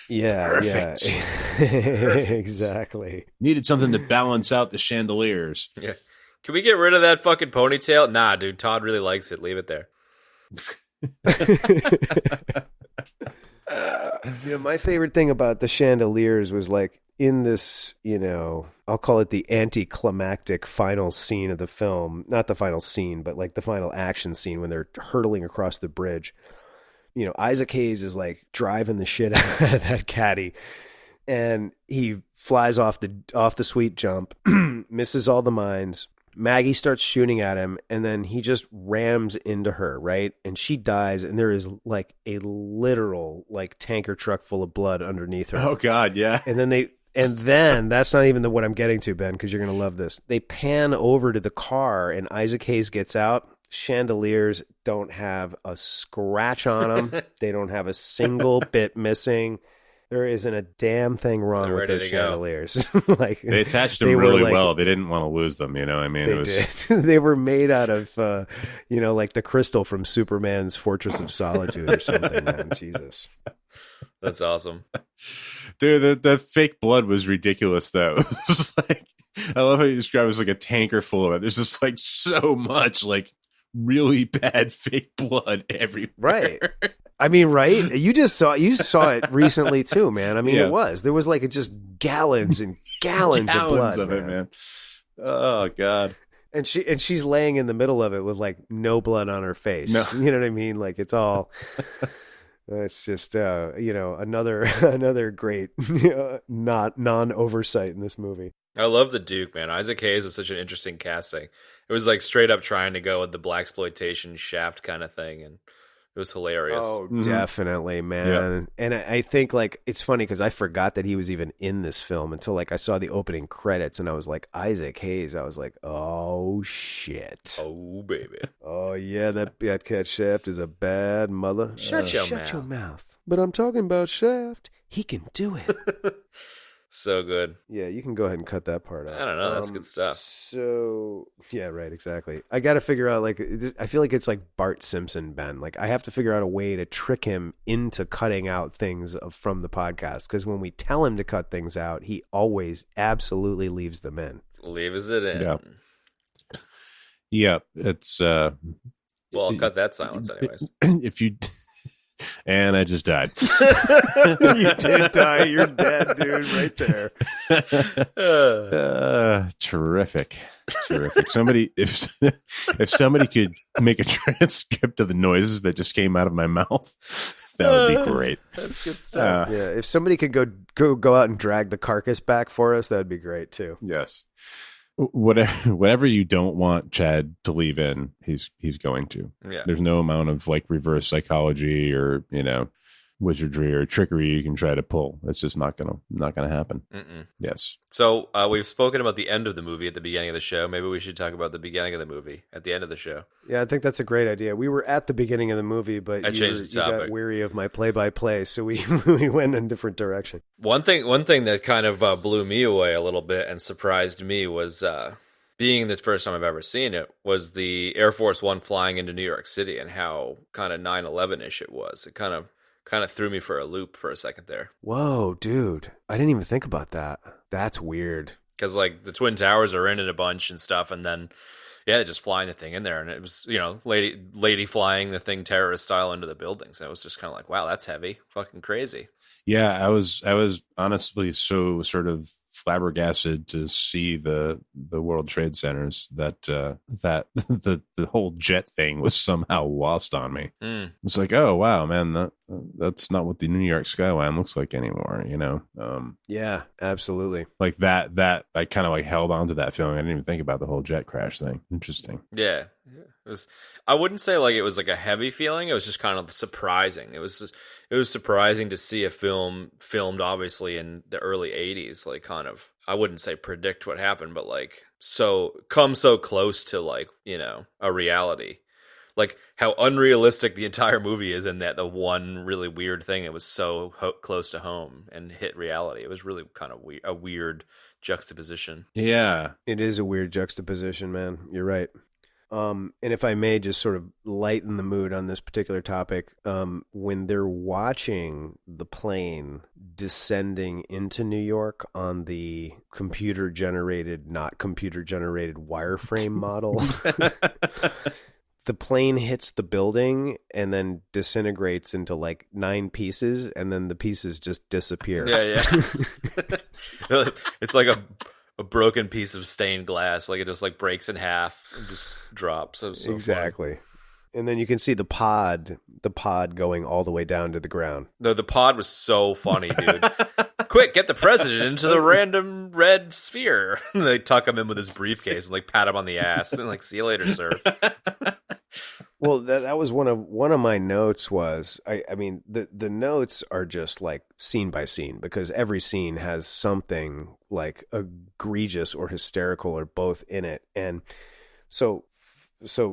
Yeah. Perfect. Yeah. Exactly. Needed something to balance out the chandeliers. Yeah. Can we get rid of that fucking ponytail? Nah, dude, Todd really likes it. Leave it there. My favorite thing about the chandeliers was like in this, I'll call it the anticlimactic final scene of the film. Not the final scene, but like the final action scene when they're hurtling across the bridge. Isaac Hayes is like driving the shit out of that caddy, and he flies off the sweet jump, misses all the mines. Maggie starts shooting at him, and then he just rams into her, right? And she dies, and there is like a literal like tanker truck full of blood underneath her. Oh God, yeah. And then that's not even what I'm getting to, Ben, because you're gonna love this. They pan over to the car, and Isaac Hayes gets out. Chandeliers don't have a scratch on them. They don't have a single bit missing. There isn't a damn thing wrong with those chandeliers. Like they attached them really well. They didn't want to lose them. I mean, they did. They were made out of, like the crystal from Superman's Fortress of Solitude or something. Man, Jesus, that's awesome, dude. The fake blood was ridiculous, though. It was like, I love how you describe it as like a tanker full of it. There's just like so much like really bad fake blood everywhere. Right. I mean, right? You saw it recently too, man. I mean, There was like just gallons and gallons of blood of it, man. Oh God. And she's laying in the middle of it with like no blood on her face. No. You know what I mean? Like it's all. It's just another great not non-oversight in this movie. I love the Duke, man. Isaac Hayes was such an interesting casting. It was like straight up trying to go with the blaxploitation Shaft kind of thing, and it was hilarious. Oh, definitely, man. Yeah. And I think like it's funny because I forgot that he was even in this film until like I saw the opening credits, and I was like, Isaac Hayes. I was like, oh shit. Oh baby. Oh yeah, that cat Shaft is a bad mother. Shut your mouth. But I'm talking about Shaft. He can do it. So good. Yeah, you can go ahead and cut that part out. I don't know. That's good stuff. So, yeah, right, exactly. I got to figure out, like, I feel like it's like Bart Simpson, Ben. Like, I have to figure out a way to trick him into cutting out things from the podcast. Because when we tell him to cut things out, he always absolutely leaves them in. Leaves it in. Yeah. Yeah, it's... well, I'll cut that silence anyways. If you... And I just died. You did die. You're dead, dude. Right there. Terrific. Somebody, if somebody could make a transcript of the noises that just came out of my mouth, that would be great. That's good stuff. Yeah, if somebody could go out and drag the carcass back for us, that'd be great too. Yes. Whatever you don't want Chad to leave in, he's going to. Yeah. There's no amount of like reverse psychology or wizardry or trickery you can try to pull. It's just not gonna happen. Mm-mm. Yes. So we've spoken about the end of the movie at the beginning of the show. Maybe we should talk about the beginning of the movie at the end of the show. Yeah, I think that's a great idea. We were at the beginning of the movie, but you got weary of my play-by-play, so we went in a different direction. One thing that kind of blew me away a little bit and surprised me was being the first time I've ever seen it was the Air Force One flying into New York City and how kind of 9/11-ish it was. It kind of threw me for a loop for a second there. Whoa, dude. I didn't even think about that. That's weird. Because, like, the Twin Towers are in it a bunch and stuff, and then, yeah, just flying the thing in there. And it was, lady flying the thing terrorist style into the buildings. And it was just kind of like, wow, that's heavy. Fucking crazy. Yeah, I was honestly so sort of flabbergasted to see the World Trade Centers that the whole jet thing was somehow lost on me. It's like, oh wow, man, that's not what the New York skyline looks like anymore. Yeah, absolutely. Like that I kind of like held on to that feeling. I didn't even think about the whole jet crash thing. Interesting. Yeah. It was. I wouldn't say like it was like a heavy feeling. It was just kind of surprising. It was surprising to see a film filmed obviously in the early 80s, like kind of, I wouldn't say predict what happened, but like come so close to like, a reality. Like how unrealistic the entire movie is in that the one really weird thing, it was so close to home and hit reality. It was really kind of a weird juxtaposition. Yeah. It is a weird juxtaposition, man. You're right. And if I may just sort of lighten the mood on this particular topic, when they're watching the plane descending into New York on the not computer generated wireframe model, the plane hits the building and then disintegrates into like 9 pieces, and then the pieces just disappear. Yeah. It's like a broken piece of stained glass. Like it just like breaks in half and just drops. That was so exactly. Funny. And then you can see the pod going all the way down to the ground. No, the pod was so funny, dude. Quick, get the president into the random red sphere. They tuck him in with his briefcase and like pat him on the ass and like, see you later, sir. Well, that was one of my notes was, I mean, the notes are just like scene by scene, because every scene has something like egregious or hysterical or both in it. And so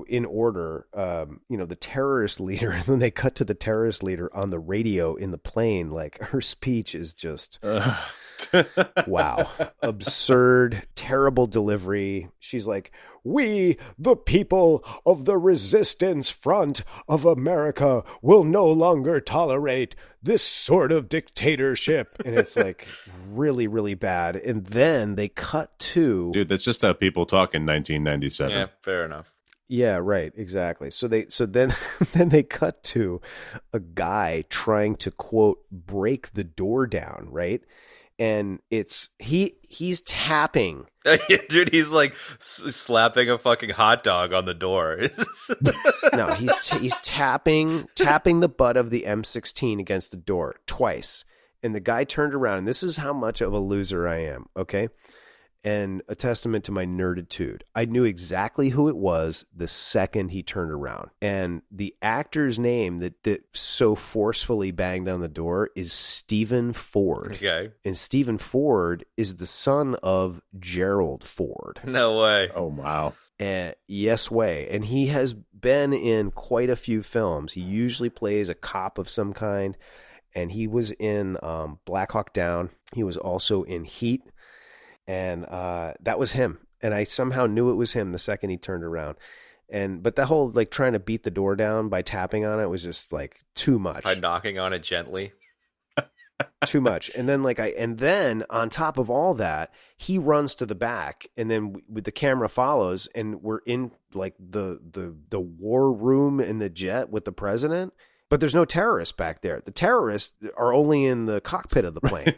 in order, the terrorist leader, when they cut to the terrorist leader on the radio in the plane, like her speech is just, wow, absurd, terrible delivery. She's like, "We, the people of the Resistance Front of America, will no longer tolerate this sort of dictatorship." And it's like really, really bad. And then they cut to... Dude, that's just how people talk in 1997. Yeah, fair enough. Yeah, right, exactly. So then they cut to a guy trying to, quote, break the door down, right? And it's he's tapping. Dude, he's like slapping a fucking hot dog on the door. No, he's tapping the butt of the M16 against the door twice. And the guy turned around, and this is how much of a loser I am, okay? And a testament to my nerditude. I knew exactly who it was the second he turned around. And the actor's name that so forcefully banged on the door is Stephen Ford. Okay. And Stephen Ford is the son of Gerald Ford. No way. Oh, wow. Yes way. And he has been in quite a few films. He usually plays a cop of some kind. And he was in Black Hawk Down. He was also in Heat. And that was him. And I somehow knew it was him the second he turned around. But that whole like trying to beat the door down by tapping on it was just like too much. By knocking on it gently. Too much. And then on top of all that, he runs to the back, and then with the camera follows, and we're in like the war room in the jet with the president, but there's no terrorists back there. The terrorists are only in the cockpit of the plane.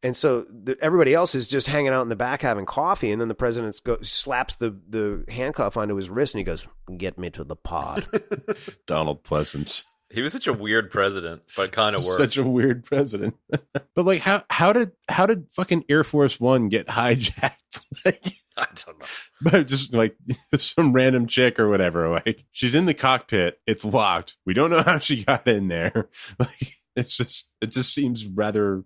And so everybody else is just hanging out in the back having coffee, and then the president slaps the handcuff onto his wrist, and he goes, "Get me to the pod." Donald Pleasance. He was such a weird president, but kind of worked. Such a weird president. But like, how did fucking Air Force One get hijacked? Like, I don't know. But just like some random chick or whatever. Like, she's in the cockpit. It's locked. We don't know how she got in there. Like, it just seems rather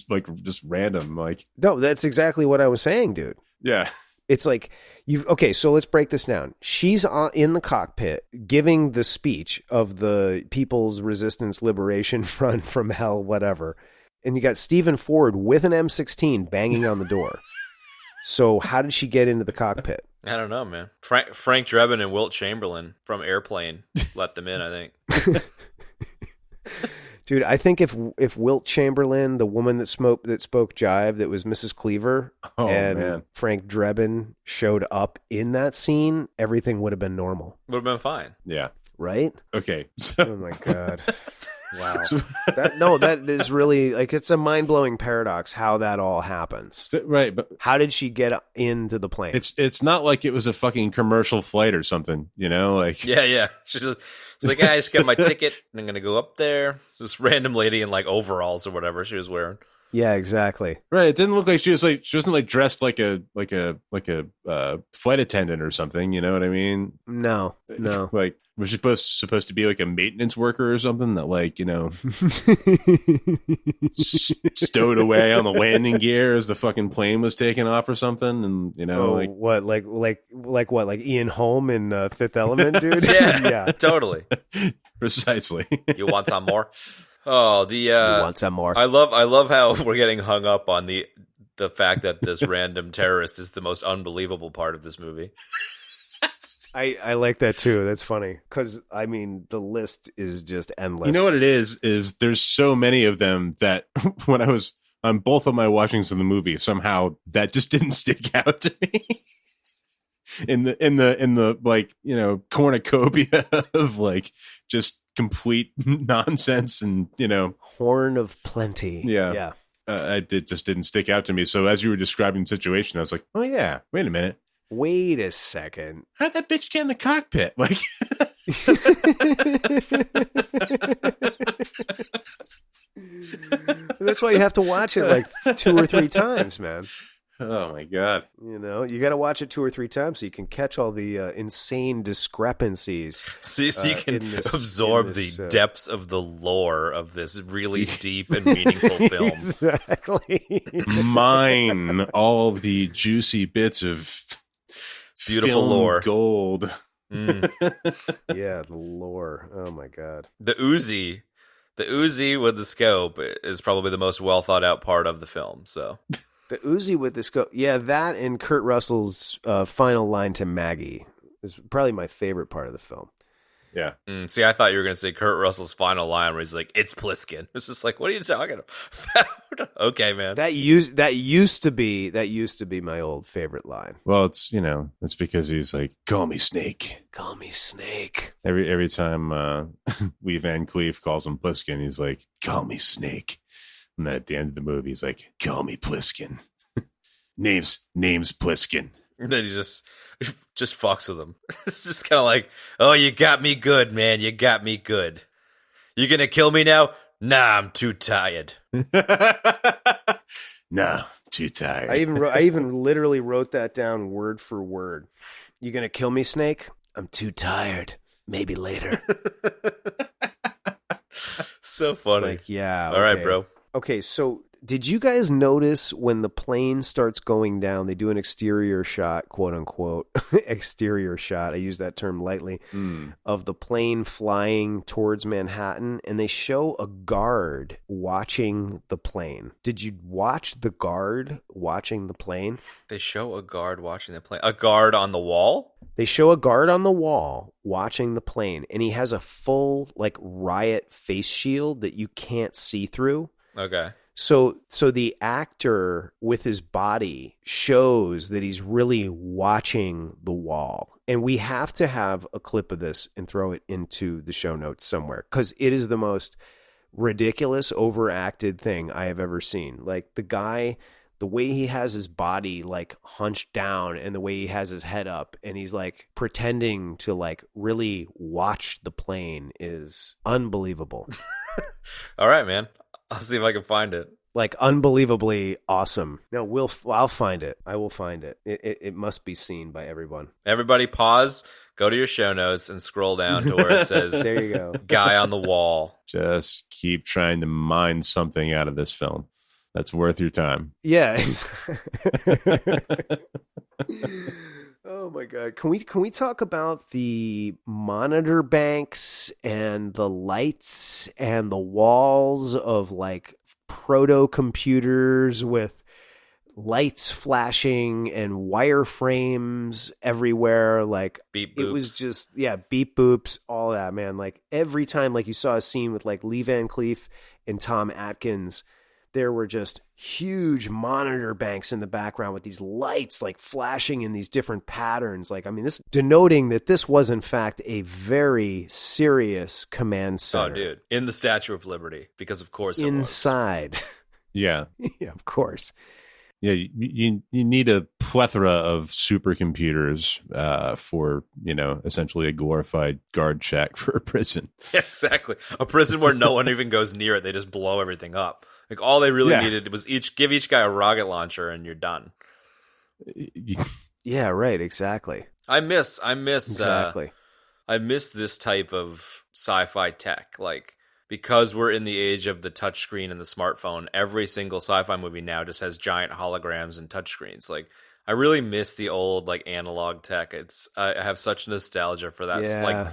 like just random. Like, no, that's exactly what I was saying, dude. Yeah. It's like, okay, so let's break this down. She's in the cockpit giving the speech of the People's Resistance Liberation Front from hell, whatever. And you got Stephen Ford with an M16 banging on the door. So how did she get into the cockpit? I don't know, man. Frank Drebin and Wilt Chamberlain from Airplane let them in, I think. Dude, I think if Wilt Chamberlain, the woman that spoke jive, that was Mrs. Cleaver, and Frank Drebin showed up in that scene, everything would have been normal. Would have been fine. Yeah. Right? Okay. Oh my God. Wow. That is really like, it's a mind-blowing paradox how that all happens. Right, but how did she get into the plane? It's not like it was a fucking commercial flight or something, you know? Like, yeah. She's like, I just got my ticket and I'm gonna go up there. This random lady in like overalls or whatever she was wearing. Yeah, exactly. Right. It didn't look like she wasn't like dressed like a flight attendant or something. You know what I mean? No. Like, was she supposed to be like a maintenance worker or something that, like, you know, stowed away on the landing gear as the fucking plane was taking off or something? And you know, like Ian Holm in Fifth Element, dude. Yeah, totally, precisely. You want some more? Oh, you want some more? I love how we're getting hung up on the fact that this random terrorist is the most unbelievable part of this movie. I like that too. That's funny because I mean the list is just endless. You know what it is there's so many of them that when I was on both of my watchings of the movie, somehow that just didn't stick out to me. in the like, cornucopia of like just complete nonsense and Horn of plenty. Yeah. It just didn't stick out to me. So as you were describing the situation, I was like, oh yeah, wait a minute. Wait a second. How'd that bitch get in the cockpit? Like, that's why you have to watch it like 2 or 3 times, man. oh my God. You got to watch it 2 or 3 times so you can catch all the insane discrepancies. So you can absorb the depths of the lore of this really deep and meaningful film. Exactly. Mine all the juicy bits of Beautiful film lore. Gold. Yeah, the lore. Oh my God. The Uzi with the scope is probably the most well thought out part of the film. So The Uzi with the scope. Yeah, that and Kurt Russell's final line to Maggie is probably my favorite part of the film. Yeah. See, I thought you were going to say Kurt Russell's final line where he's like, "It's Plissken." It's just like, what are you talking about? Okay, man. That used to be my old favorite line. Well, it's because he's like, call me Snake. Call me Snake. Every time Lee Van Cleef calls him Plissken, he's like, call me Snake. And then at the end of the movie, he's like, call me Plissken. name's Plissken. And then he just fucks with him. It's just kind of like, oh, you got me good, man. You got me good. You gonna kill me now? Nah, I'm too tired. No, too tired. I even literally wrote that down word for word. You gonna kill me, Snake? I'm too tired. Maybe later. So funny. Like, yeah. All right, bro. Okay, so did you guys notice when the plane starts going down, they do an exterior shot, quote unquote, exterior shot, I use that term lightly, of the plane flying towards Manhattan, and they show a guard watching the plane. Did you watch the guard watching the plane? They show a guard watching the plane. A guard on the wall? They show a guard on the wall watching the plane, and he has a full, like, riot face shield that you can't see through. Okay. So the actor with his body shows that he's really watching the wall. And we have to have a clip of this and throw it into the show notes somewhere, because it is the most ridiculous, overacted thing I have ever seen. Like, the guy, the way he has his body like hunched down and the way he has his head up and he's like pretending to like really watch the plane is unbelievable. All right, man. I'll see if I can find it. Like, unbelievably awesome. No, I'll find it. I will find it. It must be seen by everyone. Everybody pause, go to your show notes, and scroll down to where it says There you go. Guy on the wall. Just keep trying to mine something out of this film that's worth your time. Yeah. Oh my God. Can we talk about the monitor banks and the lights and the walls of like proto computers with lights flashing and wireframes everywhere? Like, beep boops. It was just, yeah, beep boops, all that, man. Like, every time like you saw a scene with like Lee Van Cleef and Tom Atkins, there were just huge monitor banks in the background with these lights like flashing in these different patterns. Like, I mean, this denoting that this was in fact a very serious command center. Oh, dude. In the Statue of Liberty, because of course it inside. Yeah. Yeah, of course. Yeah, you need a plethora of supercomputers for, essentially a glorified guard shack for a prison. Yeah, exactly. A prison where no one even goes near it. They just blow everything up. Like, all they really needed was give each guy a rocket launcher and you're done. Yeah, right, exactly. I miss Exactly. I miss this type of sci-fi tech. Like, because we're in the age of the touchscreen and the smartphone, every single sci-fi movie now just has giant holograms and touchscreens. Like, I really miss the old like analog tech. I have such nostalgia for that. Yeah. Like,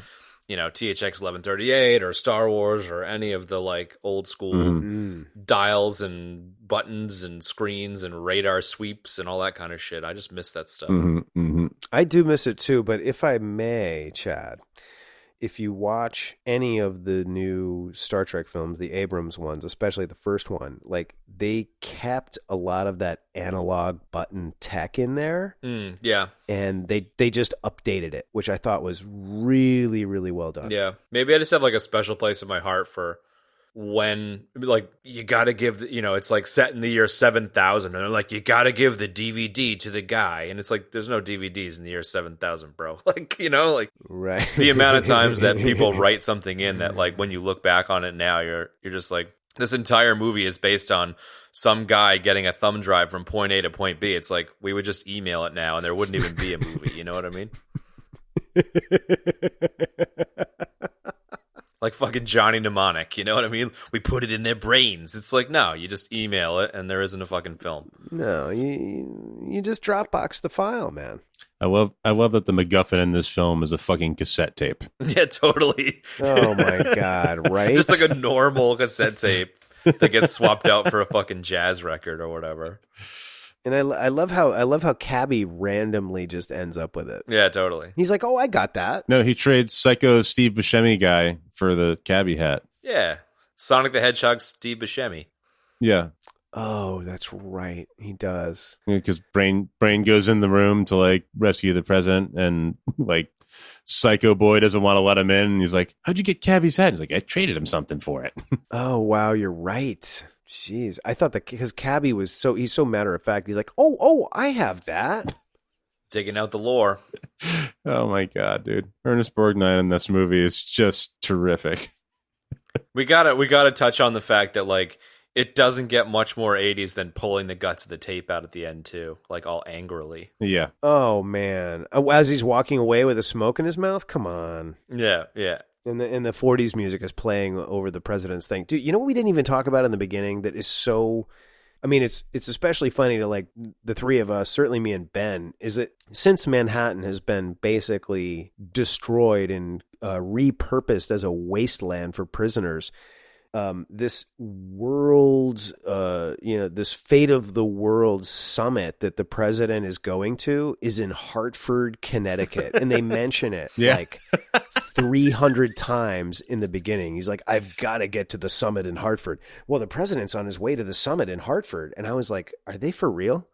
THX 1138 or Star Wars or any of the like old school dials and buttons and screens and radar sweeps and all that kind of shit. I just miss that stuff. Mm-hmm, mm-hmm. I do miss it too, but if I may, Chad, if you watch any of the new Star Trek films, the Abrams ones, especially the first one, like they kept a lot of that analog button tech in there. Yeah. And they just updated it, which I thought was really, really well done. Yeah. Maybe I just have like a special place in my heart for when, like, you gotta give it's like set in the year 7000, and they're like, you gotta give the DVD to the guy, and it's like, there's no DVDs in the year 7000, bro. Like, like right. The amount of times that people write something in that, like, when you look back on it now, you're just like, this entire movie is based on some guy getting a thumb drive from point A to point B. It's like, we would just email it now and there wouldn't even be a movie. You know what I mean? Like fucking Johnny Mnemonic, you know what I mean? We put it in their brains. It's like, no, you just email it and there isn't a fucking film. No, you just Dropbox the file, man. I love that the MacGuffin in this film is a fucking cassette tape. Yeah, totally. Oh my God, right? Just like a normal cassette tape that gets swapped out for a fucking jazz record or whatever. And I love how Cabby randomly just ends up with it. Yeah, totally. He's like, "Oh, I got that." No, he trades Psycho Steve Buscemi guy for the cabbie hat. Yeah, Sonic the Hedgehog, Steve Buscemi. Yeah. Oh, that's right. He does. Because Brain goes in the room to like rescue the president, and like Psycho Boy doesn't want to let him in. And he's like, "How'd you get Cabbie's hat?" He's like, "I traded him something for it." Oh wow, you're right. Jeez, I thought that because Cabby he's so matter of fact. He's like, oh, I have that. Digging out the lore. Oh my God, dude! Ernest Borgnine in this movie is just terrific. We gotta touch on the fact that like it doesn't get much more 80s than pulling the guts of the tape out at the end too, like all angrily. Yeah. Oh man, as he's walking away with a smoke in his mouth. Come on. Yeah, yeah. And the 40s music is playing over the president's thing. Dude, you know what we didn't even talk about in the beginning that is so... I mean, it's especially funny to like the three of us, certainly me and Ben, is that since Manhattan has been basically destroyed and repurposed as a wasteland for prisoners, this world's, this fate of the world summit that the president is going to is in Hartford, Connecticut. And they mention it like 300 times in the beginning. He's like, I've got to get to the summit in Hartford. Well, the president's on his way to the summit in Hartford. And I was like, are they for real?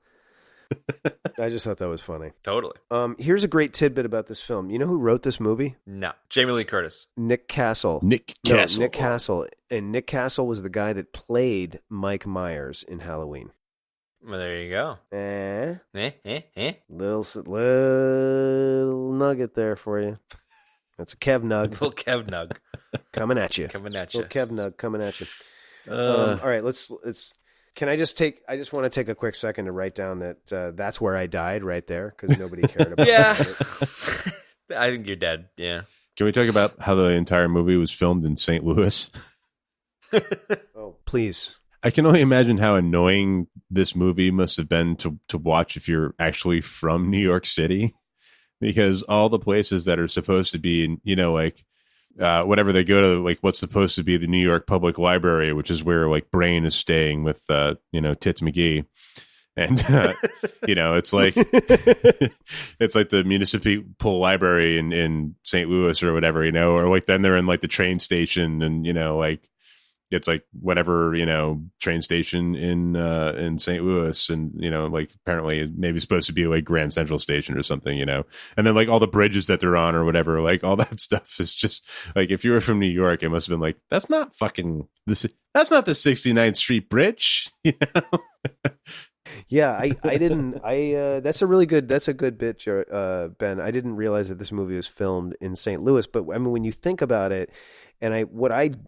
I just thought that was funny. Totally. Here's a great tidbit about this film. You know who wrote this movie? No. Jamie Lee Curtis. Nick Castle. Nick Castle. And Nick Castle was the guy that played Mike Myers in Halloween. Well, there you go. Little nugget there for you. That's a Kev Nug. Little Kev Nug. Coming at you. Coming at you. Little Kev Nug coming at you. All right, let's can I just want to take a quick second to write down that that's where I died right there because nobody cared about it. I think you're dead. Yeah. Can we talk about how the entire movie was filmed in St. Louis? Oh, please. I can only imagine how annoying this movie must have been to watch if you're actually from New York City, because all the places that are supposed to be, whatever they go to, like what's supposed to be the New York Public Library, which is where like Brain is staying with, Tits McGee. And, it's like, it's like the municipal library in St. Louis or whatever, or like then they're in like the train station and, it's like whatever, train station in St. Louis. And, like apparently it maybe supposed to be like Grand Central Station or something, and then like all the bridges that they're on or whatever, like all that stuff is just like, if you were from New York, it must have been like, that's not the 69th Street Bridge, Yeah, I didn't. That's a good bit, Ben. I didn't realize that this movie was filmed in St. Louis, but I mean, when you think about it, and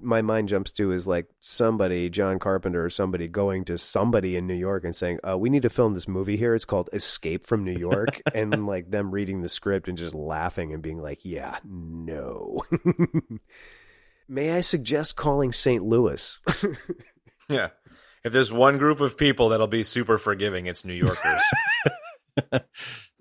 my mind jumps to is like somebody, John Carpenter or somebody going to somebody in New York and saying, we need to film this movie here. It's called Escape from New York. And like them reading the script and just laughing and being like, yeah, no. May I suggest calling St. Louis? Yeah. If there's one group of people that'll be super forgiving, it's New Yorkers.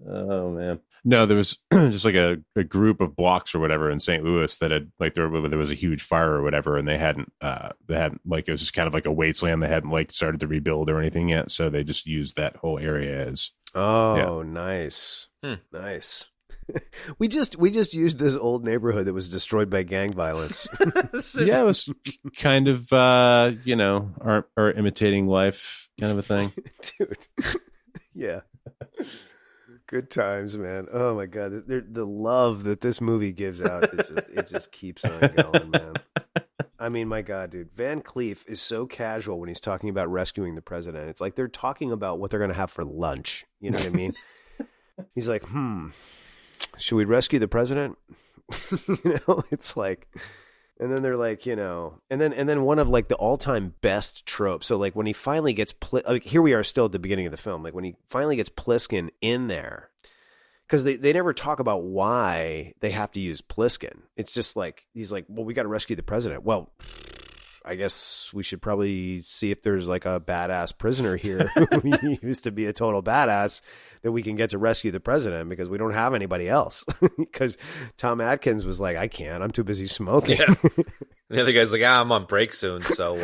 Oh man. No, there was just like a group of blocks or whatever in St. Louis that had like there was a huge fire or whatever, and they hadn't like, it was just kind of like a wasteland. They hadn't like started to rebuild or anything yet, so they just used that whole area as. Oh, yeah. Nice. Nice. We just used this old neighborhood that was destroyed by gang violence. Yeah, it was kind of or imitating life kind of a thing. Dude. Yeah. Good times, man. Oh my god, the love that this movie gives out, it just keeps on going, man. I mean, my god, dude, Van Cleef is so casual when he's talking about rescuing the president. It's like they're talking about what they're going to have for lunch. You know what I mean? He's like, should we rescue the president? It's like, and then they're like, and then one of like the all-time best tropes. So like when he finally gets, here we are still at the beginning of the film. Like when he finally gets Plissken in there, because they never talk about why they have to use Plissken. It's just like, he's like, well, we got to rescue the president. Well, I guess we should probably see if there's like a badass prisoner here who used to be a total badass that we can get to rescue the president, because we don't have anybody else. Because Tom Atkins was like, I can't, I'm too busy smoking. Yeah. The other guy's like, I'm on break soon. So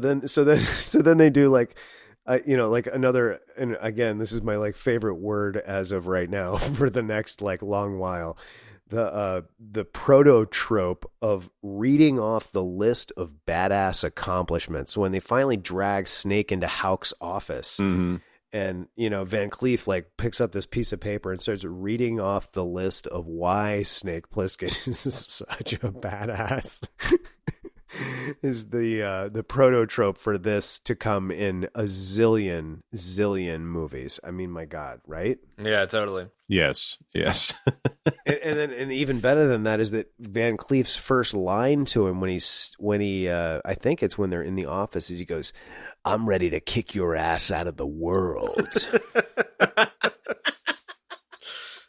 then they do like, like another, and again, this is my like favorite word as of right now for the next like long while. The proto-trope of reading off the list of badass accomplishments. When they finally drag Snake into Houck's office, and Van Cleef like picks up this piece of paper and starts reading off the list of why Snake Plissken is such a badass. Is the proto-trope for this to come in a zillion movies. I mean, my God, right? Yeah, totally. Yes. and even better than that is that Van Cleef's first line to him when he I think it's when they're in the office, is he goes, "I'm ready to kick your ass out of the world."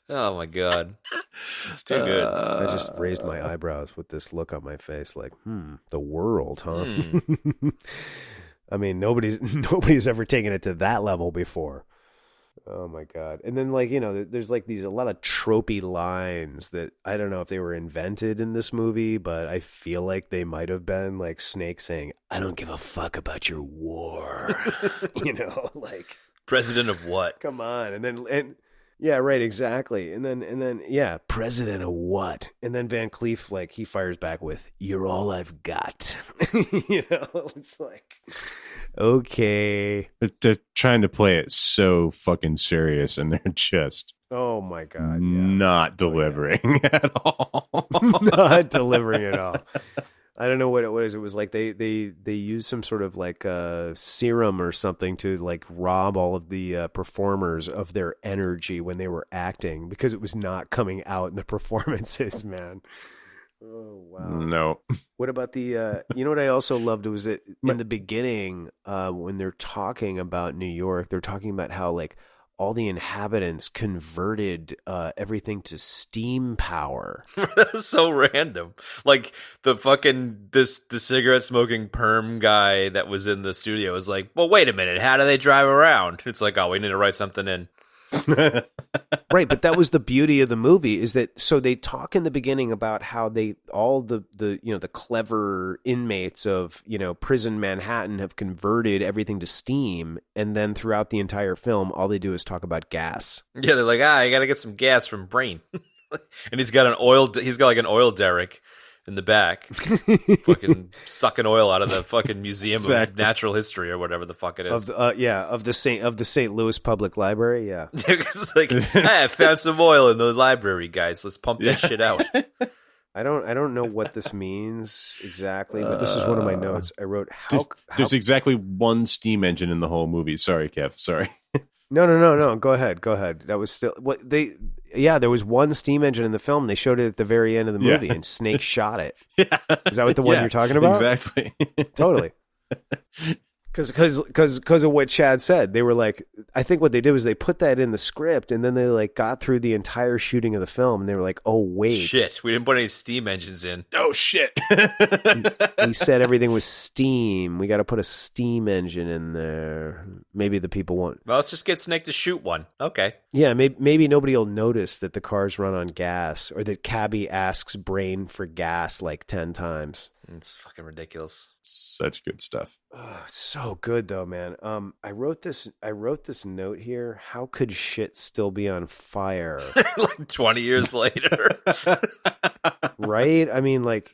Oh my God. It's too good. I just raised my eyebrows with this look on my face, like, the world, huh? I mean, nobody's ever taken it to that level before. Oh my God. And then like, there's like a lot of tropey lines that I don't know if they were invented in this movie, but I feel like they might have been, like Snake saying, "I don't give a fuck about your war." Like, president of what? Come on. And yeah, right, exactly. And then yeah, president of what? And then Van Cleef, like, he fires back with, "You're all I've got." It's like, okay. But they're trying to play it so fucking serious, and they're just oh my God, not delivering at all. Not delivering at all. I don't know what it was. It was like they used some sort of like serum or something to like rob all of the performers of their energy when they were acting, because it was not coming out in the performances, man. Oh wow. No. What about the what I also loved was that in the beginning when they're talking about New York, they're talking about how like all the inhabitants converted everything to steam power. That's so random. Like the cigarette smoking perm guy that was in the studio was like, well, wait a minute, how do they drive around? It's like, oh, we need to write something in. Right, but that was the beauty of the movie, is that so they talk in the beginning about how all the clever inmates of prison Manhattan have converted everything to steam, and then throughout the entire film all they do is talk about gas. Yeah, they're like, you got to get some gas from Brain. And he's got like an oil derrick in the back, fucking sucking oil out of the fucking Museum of Natural History or whatever the fuck it is. Of the St. Louis Public Library. Yeah, it's like, I found some oil in the library, guys. Let's pump that shit out. I don't know what this means exactly, but this is one of my notes. I wrote there's exactly one steam engine in the whole movie. Sorry, Kev. Sorry. No. Go ahead. That was still what they. Yeah, there was one steam engine in the film. They showed it at the very end of the movie, and Snake shot it. Yeah, is that what the one you're talking about? Exactly. Totally. Because of what Chad said, they were like, I think what they did was they put that in the script, and then they like got through the entire shooting of the film, and they were like, oh wait, shit, we didn't put any steam engines in. Oh shit. We said everything was steam. We got to put a steam engine in there. Maybe the people won't. Well, let's just get Snake to shoot one. Okay. Yeah, maybe nobody will notice that the cars run on gas, or that Cabby asks Brain for gas like 10 times. It's fucking ridiculous. Such good stuff. Oh, so good though, man. I wrote this note here. How could shit still be on fire? Like 20 years later. Right? I mean, like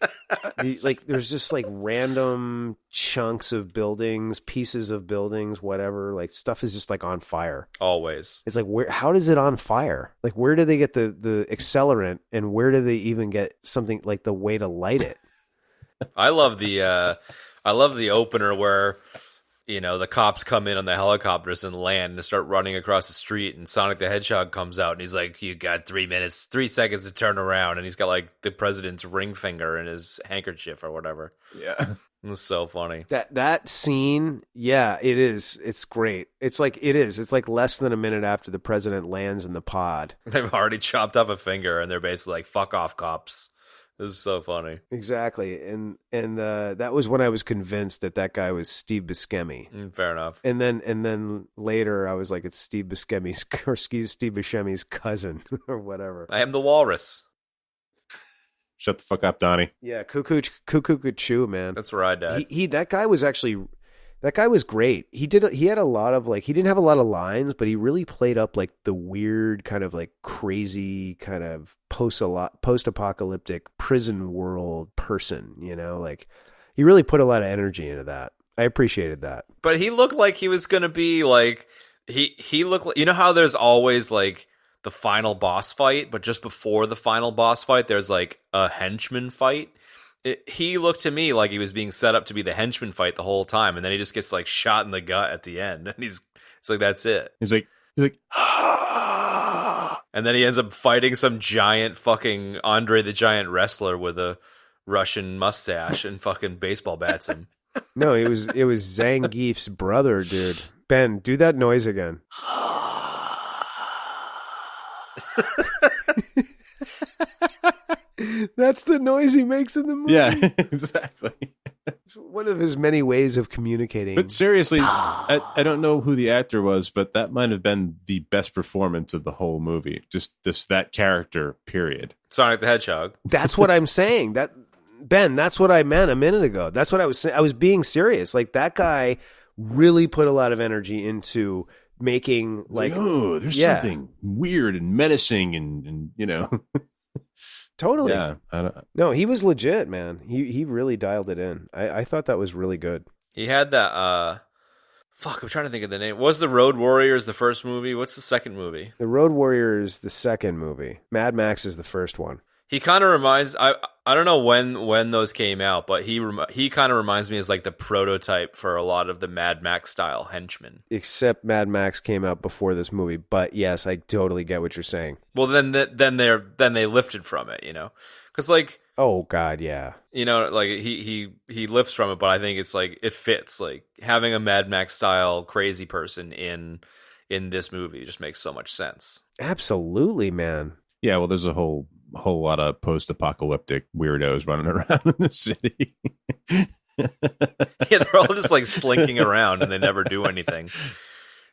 there's just like random chunks of buildings, pieces of buildings, whatever. Like stuff is just like on fire. Always. It's like, how does it on fire? Like, where do they get the accelerant, and where do they even get something like the way to light it? I love the opener where, you know, the cops come in on the helicopters and land and start running across the street, and Sonic the Hedgehog comes out and he's like, "You got 3 seconds to turn around," and he's got like the president's ring finger in his handkerchief or whatever. Yeah. It's so funny. That scene, yeah, it is. It's great. It's like less than a minute after the president lands in the pod. They've already chopped off a finger and they're basically like, "Fuck off, cops." This is so funny. Exactly. And that was when I was convinced that guy was Steve Buscemi. Fair enough. And then later I was like, it's Steve Buscemi's or Steve Buscemi's cousin or whatever. I am the walrus. Shut the fuck up, Donnie. Yeah, cuckoo Choo, man. That's where I died. That guy was great. He had a lot of like, he didn't have a lot of lines, but he really played up like the weird kind of like crazy kind of post-apocalyptic prison world person, you know, like he really put a lot of energy into that. I appreciated that. But he looked like he was going to be like, he looked like, you know how there's always like the final boss fight, but just before the final boss fight, there's like a henchman fight. He looked to me like he was being set up to be the henchman fight the whole time, and then he just gets like shot in the gut at the end, and it's like, that's it. He's like, ah! And then he ends up fighting some giant fucking Andre the Giant wrestler with a Russian mustache and fucking baseball bats him. No, it was Zangief's brother, dude. Ben, do that noise again. That's the noise he makes in the movie. Yeah, exactly. It's one of his many ways of communicating. But seriously, I don't know who the actor was, but that might have been the best performance of the whole movie. Just that character, period. Sonic the Hedgehog. That's what I'm saying. Ben, that's what I meant a minute ago. That's what I was saying. I was being serious. Like, that guy really put a lot of energy into making like, oh, there's something weird and menacing and you know. Totally. Yeah. No, he was legit, man. He really dialed it in. I thought that was really good. He had that, fuck, I'm trying to think of the name. Was the Road Warriors the first movie? What's the second movie? The Road Warrior is the second movie. Mad Max is the first one. He kind of reminds, I don't know when those came out, but he kind of reminds me as like the prototype for a lot of the Mad Max style henchmen. Except Mad Max came out before this movie, but yes, I totally get what you're saying. Well, then they lifted from it, you know, because like, oh god, yeah, you know, like he lifts from it, but I think it's like it fits. Like having a Mad Max style crazy person in this movie just makes so much sense. Absolutely, man. Yeah, well, there's a whole lot of post-apocalyptic weirdos running around in the city. Yeah, they're all just like slinking around and they never do anything.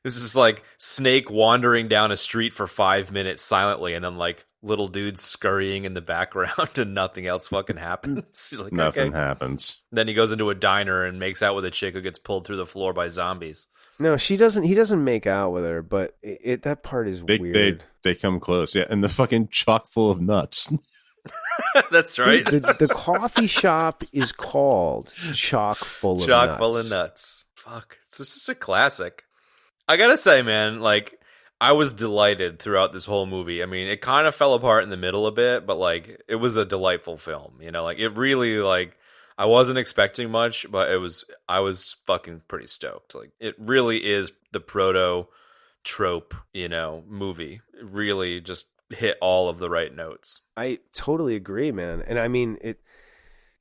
This is like Snake wandering down a street for 5 minutes silently, and then like little dudes scurrying in the background, and nothing else fucking happens. He's like, nothing okay. happens. Then he goes into a diner and makes out with a chick who gets pulled through the floor by zombies. No, she doesn't. He doesn't make out with her, but that part is weird. They come close, yeah, and the fucking chock full of nuts. That's right. The coffee shop is called Chock Full of Nuts. Chock full of nuts. Fuck, this is a classic. I gotta say, man, like I was delighted throughout this whole movie. I mean, it kind of fell apart in the middle a bit, but like it was a delightful film. You know, like it really like. I wasn't expecting much, but I was fucking pretty stoked. Like it really is the proto trope, you know, movie. It really just hit all of the right notes. I totally agree, man. And I mean,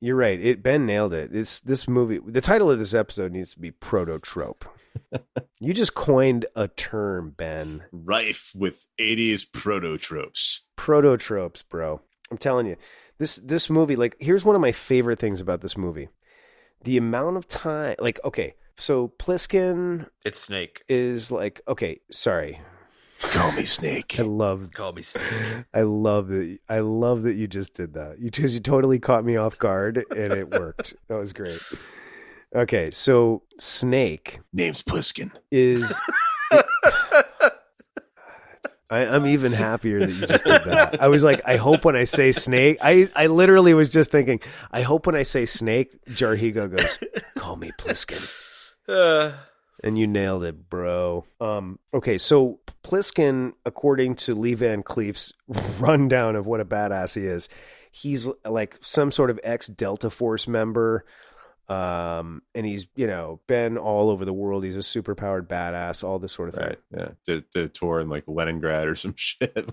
you're right. Ben nailed it. It's this movie. The title of this episode needs to be proto trope. You just coined a term, Ben. Rife with 80s proto tropes. Proto tropes, bro. I'm telling you. This movie, like, here's one of my favorite things about this movie. The amount of time, like, okay, so Plissken... It's Snake. Is like, okay, sorry. Call me Snake. I love Call me Snake. I love that you just did that. You totally caught me off guard and it worked. That was great. Okay, so Snake Name's Plissken. is I'm even happier that you just did that. I was like, I hope when I say Snake, I literally was just thinking, I hope when I say Snake, Jarhigo goes, call me Plissken. And you nailed it, bro. Okay, so Plissken, according to Lee Van Cleef's rundown of what a badass he is, he's like some sort of ex-Delta Force member. And he's, been all over the world. He's a superpowered badass, all this sort of thing. Right. Yeah. Did a tour in like Leningrad or some shit.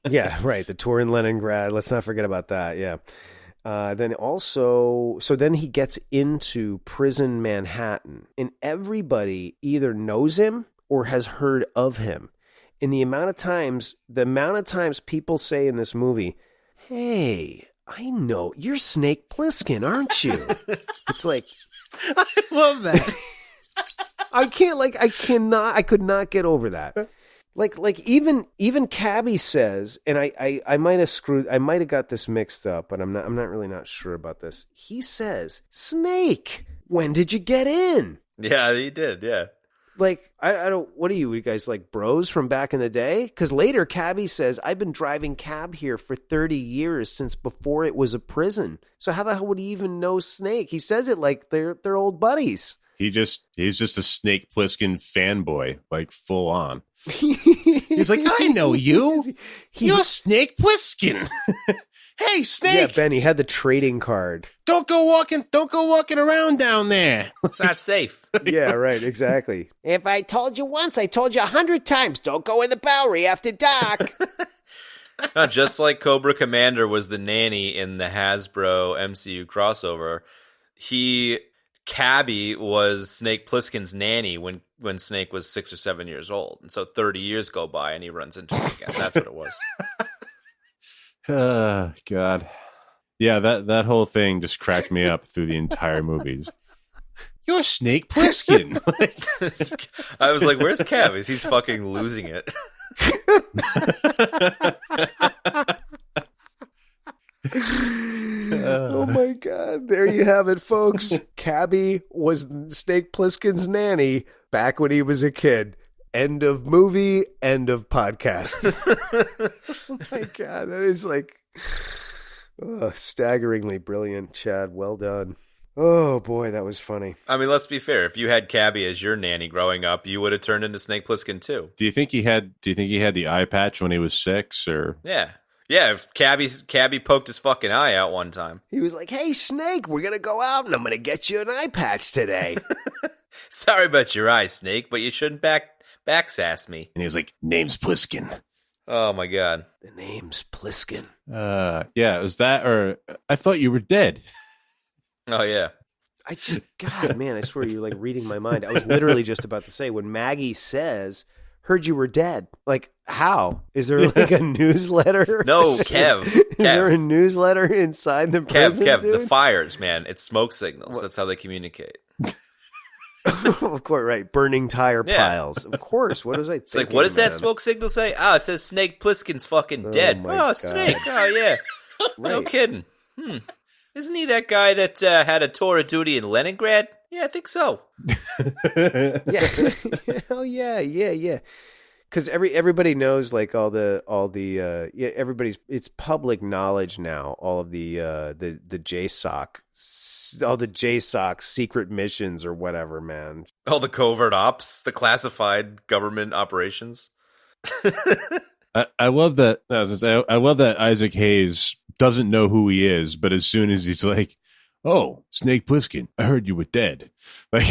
Yeah, right. The tour in Leningrad. Let's not forget about that. Yeah. Then he gets into prison Manhattan, and everybody either knows him or has heard of him. In the amount of times people say in this movie, "Hey, I know you're Snake Plissken, aren't you?" It's like, I love that. I could not get over that. Like even Cabby says, and I might have got this mixed up, but I'm not really not sure about this. He says, "Snake, when did you get in?" Yeah, he did. Yeah. Like, I don't, what are you guys like bros from back in the day? Because later Cabby says, "I've been driving cab here for 30 years since before it was a prison." So how the hell would he even know Snake? He says it like they're old buddies. He's just a Snake Plissken fanboy, like full on. He's like, "I know you. You're Snake Plissken." Hey, Snake. Yeah, Ben, he had the trading card. Don't go walking around down there. It's not safe. Yeah, right, exactly. If I told you once, I told you 100 times, don't go in the Bowery after dark. Just like Cobra Commander was the nanny in the Hasbro MCU crossover, Cabby was Snake Plissken's nanny when Snake was 6 or 7 years old. And so 30 years go by and he runs into him again. That's what it was. God. Yeah, that whole thing just cracked me up through the entire movie. Just, "You're Snake Plissken." I was like, where's Cabby? He's fucking losing it. Oh my God. There you have it, folks. Cabby was Snake Plissken's nanny back when he was a kid. End of movie, end of podcast. Oh my God. That is like staggeringly brilliant, Chad. Well done. Oh boy, that was funny. I mean, let's be fair. If you had Cabby as your nanny growing up, you would have turned into Snake Plissken too. Do you think he had the eye patch when he was 6 or? Yeah. Yeah, if Cabby poked his fucking eye out one time. He was like, "Hey, Snake, we're going to go out and I'm going to get you an eye patch today." Sorry about your eye, Snake, but you shouldn't backsass me. And he was like, "Name's Plissken." Oh my God. The name's Plissken. Yeah, it was that, or I thought you were dead. Oh yeah. God, man, I swear you're like reading my mind. I was literally just about to say, when Maggie says, "Heard you were dead," like, how? Is there like a newsletter? No, Kev. Is there a newsletter inside the prison, Kev, dude? the fires, man. It's smoke signals. That's how they communicate. Of course, right. Burning tire piles. Of course. What was I thinking? It's like, what does that man? smoke signal say? Ah, it says Snake Plissken's fucking dead. my Oh, God. Snake. Oh, yeah. No Right. kidding. Isn't he that guy that had a tour of duty in Leningrad? Yeah, I think so. Yeah. Oh yeah. Because everybody knows, like, everybody's, it's public knowledge now. All of the JSOC, all the JSOC secret missions or whatever, man. All the covert ops, the classified government operations. I love that. I love that Isaac Hayes doesn't know who he is, but as soon as he's like, "Oh, Snake Plissken, I heard you were dead," like,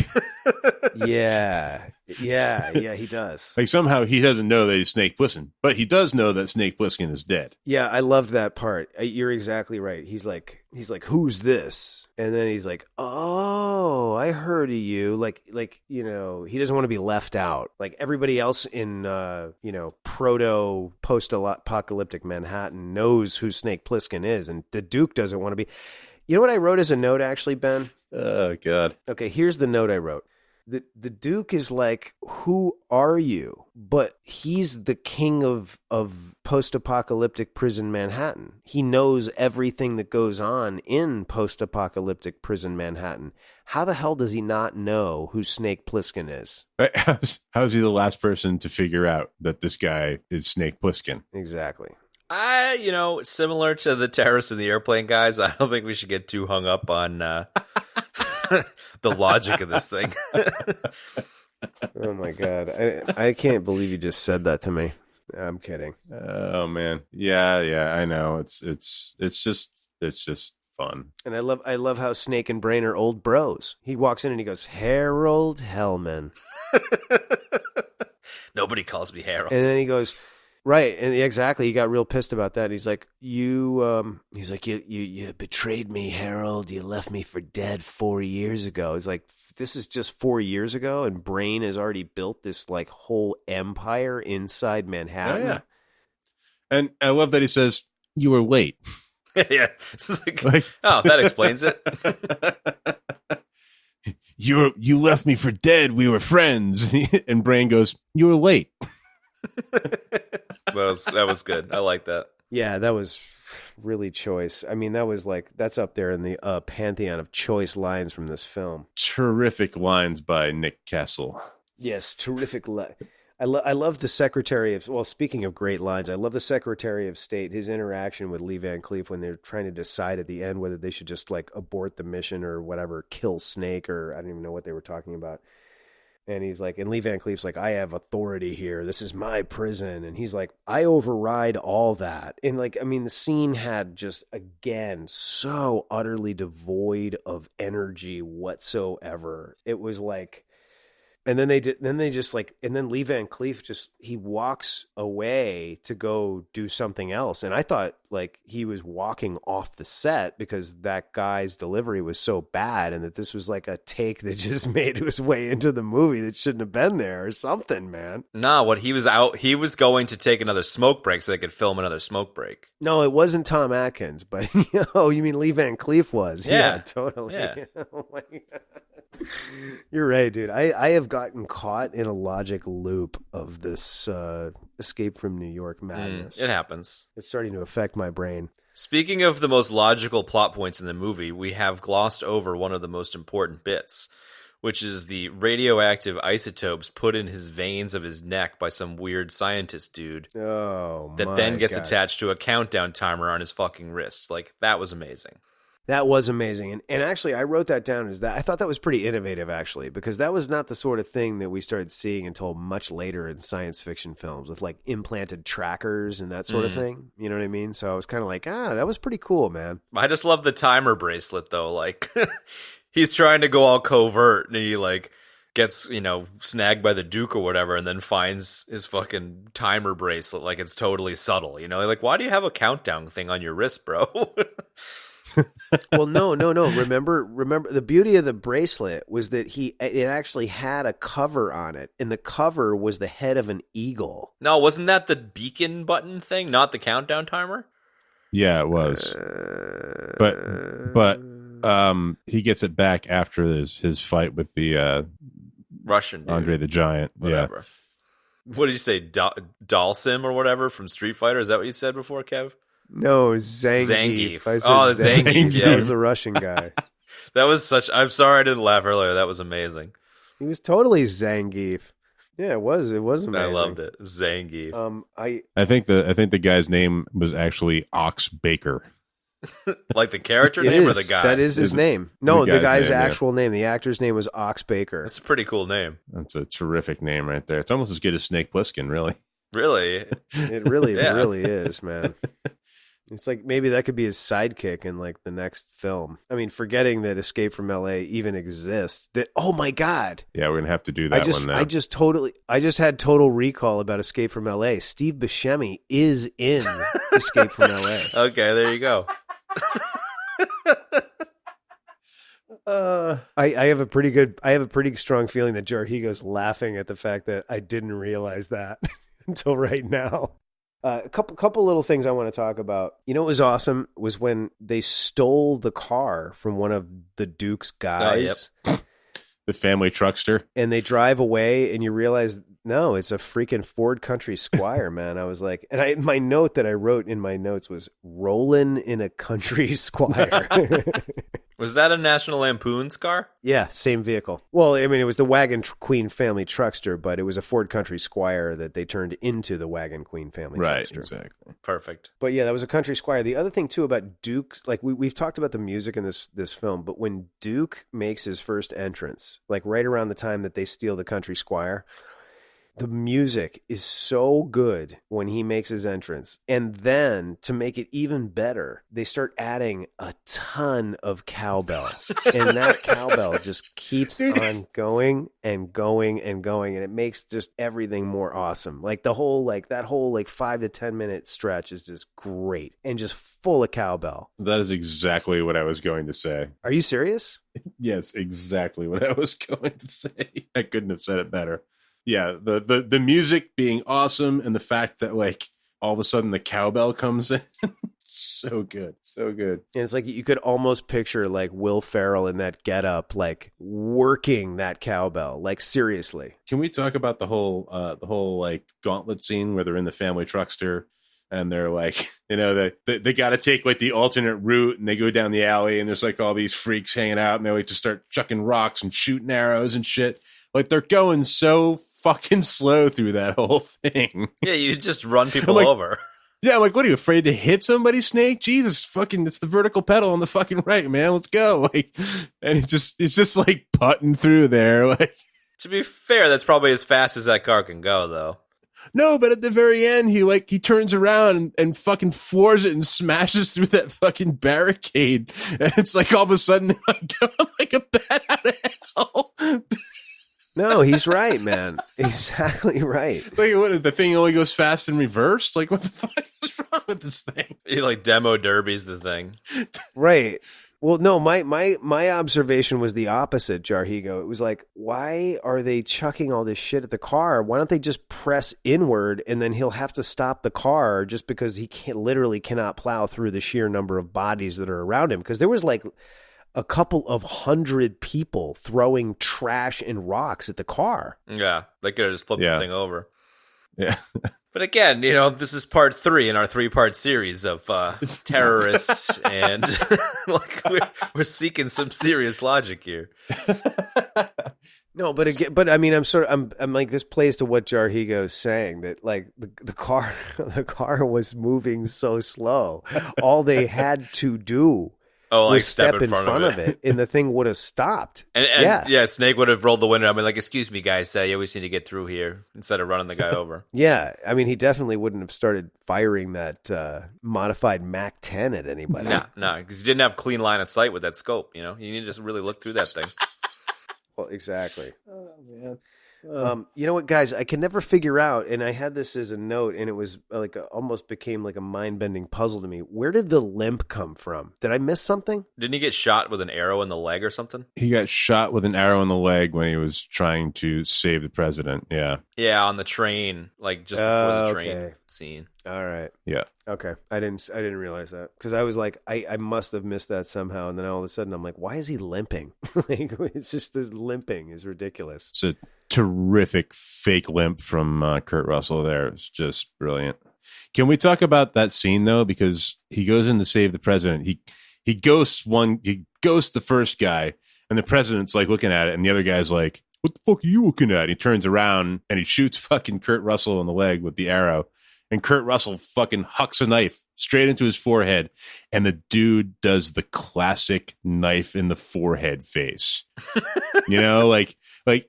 Yeah, he does. like somehow he doesn't know that he's Snake Plissken, but he does know that Snake Plissken is dead. Yeah, I loved that part. You're exactly right. He's like, "Who's this?" And then he's like, "Oh, I heard of you." Like, he doesn't want to be left out. Like everybody else in, proto post-apocalyptic Manhattan knows who Snake Plissken is, and the Duke doesn't want to be. You know what I wrote as a note, actually, Ben? Oh God. Okay, here's the note I wrote. the Duke is like, who are you? But he's the king of post-apocalyptic prison Manhattan. He knows everything that goes on in post-apocalyptic prison Manhattan. How the hell does he not know who Snake Plissken is? How's he the last person to figure out that this guy is Snake Plissken? Exactly. Similar to the terrorists and the airplane guys, I don't think we should get too hung up on the logic of this thing. Oh my God. I can't believe you just said that to me. I'm kidding. Oh man. Yeah, I know. It's just fun. And I love how Snake and Brain are old bros. He walks in and he goes, Harold Hellman. Nobody calls me Harold. And then he goes, right, and exactly, he got real pissed about that. He's like, you betrayed me, Harold. You left me for dead 4 years ago. He's like, this is just 4 years ago, and Brain has already built this like whole empire inside Manhattan. Oh, yeah. And I love that he says, you were late. Yeah. Oh, that explains it. You left me for dead. We were friends. And Brain goes, you were late. That was good. I like that. Yeah, that was really choice. I mean, that's up there in the pantheon of choice lines from this film. Terrific lines by Nick Castle. Yes, terrific. I love the Secretary of... Well, speaking of great lines, I love the Secretary of State, his interaction with Lee Van Cleef when they're trying to decide at the end whether they should just like abort the mission or whatever, kill Snake, or I don't even know what they were talking about. And he's like, and Lee Van Cleef's like, I have authority here. This is my prison. And he's like, I override all that. And like, I mean, the scene had just, again, so utterly devoid of energy whatsoever. It was like, and then they just like, and then Lee Van Cleef he walks away to go do something else. And I thought like he was walking off the set because that guy's delivery was so bad, and that this was like a take that just made his way into the movie that shouldn't have been there or something, man. Nah, he was going to take another smoke break so they could film another smoke break. No, it wasn't Tom Atkins, but you mean Lee Van Cleef was? Yeah, totally. Yeah. Oh my God. You're right, dude. I have gotten caught in a logic loop of this Escape from New York madness. It happens. It's starting to affect my brain. Speaking of the most logical plot points in the movie, we have glossed over one of the most important bits, which is the radioactive isotopes put in his veins of his neck by some weird scientist dude. Oh, that then gets attached to a countdown timer on his fucking wrist. Like, that was amazing. That was amazing. And actually, I wrote that down as that. I thought that was pretty innovative, actually, because that was not the sort of thing that we started seeing until much later in science fiction films with like implanted trackers and that sort of thing. You know what I mean? So I was kind of like, that was pretty cool, man. I just love the timer bracelet, though. Like, he's trying to go all covert and he like gets, snagged by the Duke or whatever, and then finds his fucking timer bracelet. Like, it's totally subtle, Like, why do you have a countdown thing on your wrist, bro? Well, no. Remember, the beauty of the bracelet was that it actually had a cover on it, and the cover was the head of an eagle. No, wasn't that the beacon button thing, not the countdown timer? Yeah, it was. But he gets it back after his fight with the Russian dude. Andre the Giant. Whatever. Yeah. What did you say? Dalsim or whatever from Street Fighter? Is that what you said before, Kev? No, Zangief. The Zangief. Yeah. That was the Russian guy. That was I'm sorry I didn't laugh earlier. That was amazing. He was totally Zangief. Yeah, it was. It was amazing. I loved it. Zangief. I think the guy's name was actually Ox Baker. Like the character name or the guy? That is his name. No, the guy's name, actual name. The actor's name was Ox Baker. That's a pretty cool name. That's a terrific name right there. It's almost as good as Snake Plissken, really. Really? It really is, man. It's like maybe that could be his sidekick in like the next film. I mean, forgetting that Escape from LA even exists. Oh my God. Yeah, we're going to have to do that one now. I just had total recall about Escape from LA. Steve Buscemi is in Escape from LA. Okay, there you go. I have a pretty strong feeling that Jarhigo's laughing at the fact that I didn't realize that until right now. A couple little things I want to talk about. What was awesome was when they stole the car from one of the Duke's guys. Oh, yep. the family truckster. And they drive away, and you realize, no, it's a freaking Ford Country Squire, man. I was like, and my note that I wrote in my notes was "Rollin' in a Country Squire." Was that a National Lampoon's car? Yeah, same vehicle. Well, I mean, it was the Wagon Queen family truckster, but it was a Ford Country Squire that they turned into the Wagon Queen family Right, truckster. exactly. Perfect. But yeah, that was a Country Squire. The other thing too about Duke, like we've talked about the music in this film, but when Duke makes his first entrance, like right around the time that they steal the Country Squire, the music is so good when he makes his entrance. And then to make it even better, they start adding a ton of cowbell. And that cowbell just keeps on going and going and going. And it makes just everything more awesome. Like that whole 5 to 10 minute stretch is just great and just full of cowbell. That is exactly what I was going to say. Are you serious? Yes, exactly what I was going to say. I couldn't have said it better. Yeah, the music being awesome and the fact that like all of a sudden the cowbell comes in. So good. So good. And it's like you could almost picture like Will Ferrell in that getup, like working that cowbell. Like seriously. Can we talk about the whole like gauntlet scene where they're in the family truckster and they're like, you know, they got to take like the alternate route and they go down the alley and there's like all these freaks hanging out and they like to start chucking rocks and shooting arrows and shit. Like they're going so fucking slow through that whole thing. Yeah, you just run people like, over. Yeah, I'm like, what are you afraid to hit somebody, Snake? Jesus, fucking, it's the vertical pedal on the fucking right, man. Let's go. Like, and it's just like putting through there. Like, to be fair, that's probably as fast as that car can go, though. No, but at the very end, he turns around and fucking floors it and smashes through that fucking barricade. And it's like all of a sudden, like a bat out of hell. No, he's right, man. Exactly right. It's like, what, the thing only goes fast in reverse? Like, what the fuck is wrong with this thing? He like demo derbies the thing. Right. Well, no, my observation was the opposite, Jarhigo. It was like, why are they chucking all this shit at the car? Why don't they just press inward and then he'll have to stop the car just because he literally cannot plow through the sheer number of bodies that are around him? Because there was like a couple of 100 people throwing trash and rocks at the car. Yeah, they could have just flipped the thing over. Yeah. But again, you know, this is part 3 in our 3-part series of terrorists, and like we're seeking some serious logic here. No, but again, I mean, I'm like, this plays to what Jarhigo is saying, that like the car was moving so slow. All they had to do was step in front of it, and the thing would have stopped. And yeah, Snake would have rolled the window. I mean, like, excuse me, guys, yeah, we just need to get through here, instead of running the guy over. Yeah, I mean, he definitely wouldn't have started firing that modified MAC-10 at anybody. No, because he didn't have clean line of sight with that scope, you know? You need to just really look through that thing. Well, exactly. Oh, man. You know what, guys? I can never figure out, and I had this as a note, and it was like almost became like a mind-bending puzzle to me. Where did the limp come from? Did I miss something? Didn't he get shot with an arrow in the leg or something? He got shot with an arrow in the leg when he was trying to save the president. Yeah. Yeah, on the train, like just before the train scene. All right. Yeah. Okay. I didn't realize that, because I was like, I must have missed that somehow, and then all of a sudden I'm like, why is he limping? Like, it's just this limping is ridiculous. It's a terrific fake limp from Kurt Russell there. It's just brilliant. Can we talk about that scene though? Because he goes in to save the president. He ghosts the first guy, and the president's like looking at it, and the other guy's like, what the fuck are you looking at? He turns around and he shoots fucking Kurt Russell in the leg with the arrow. And Kurt Russell fucking hucks a knife straight into his forehead. And the dude does the classic knife in the forehead face. You know, like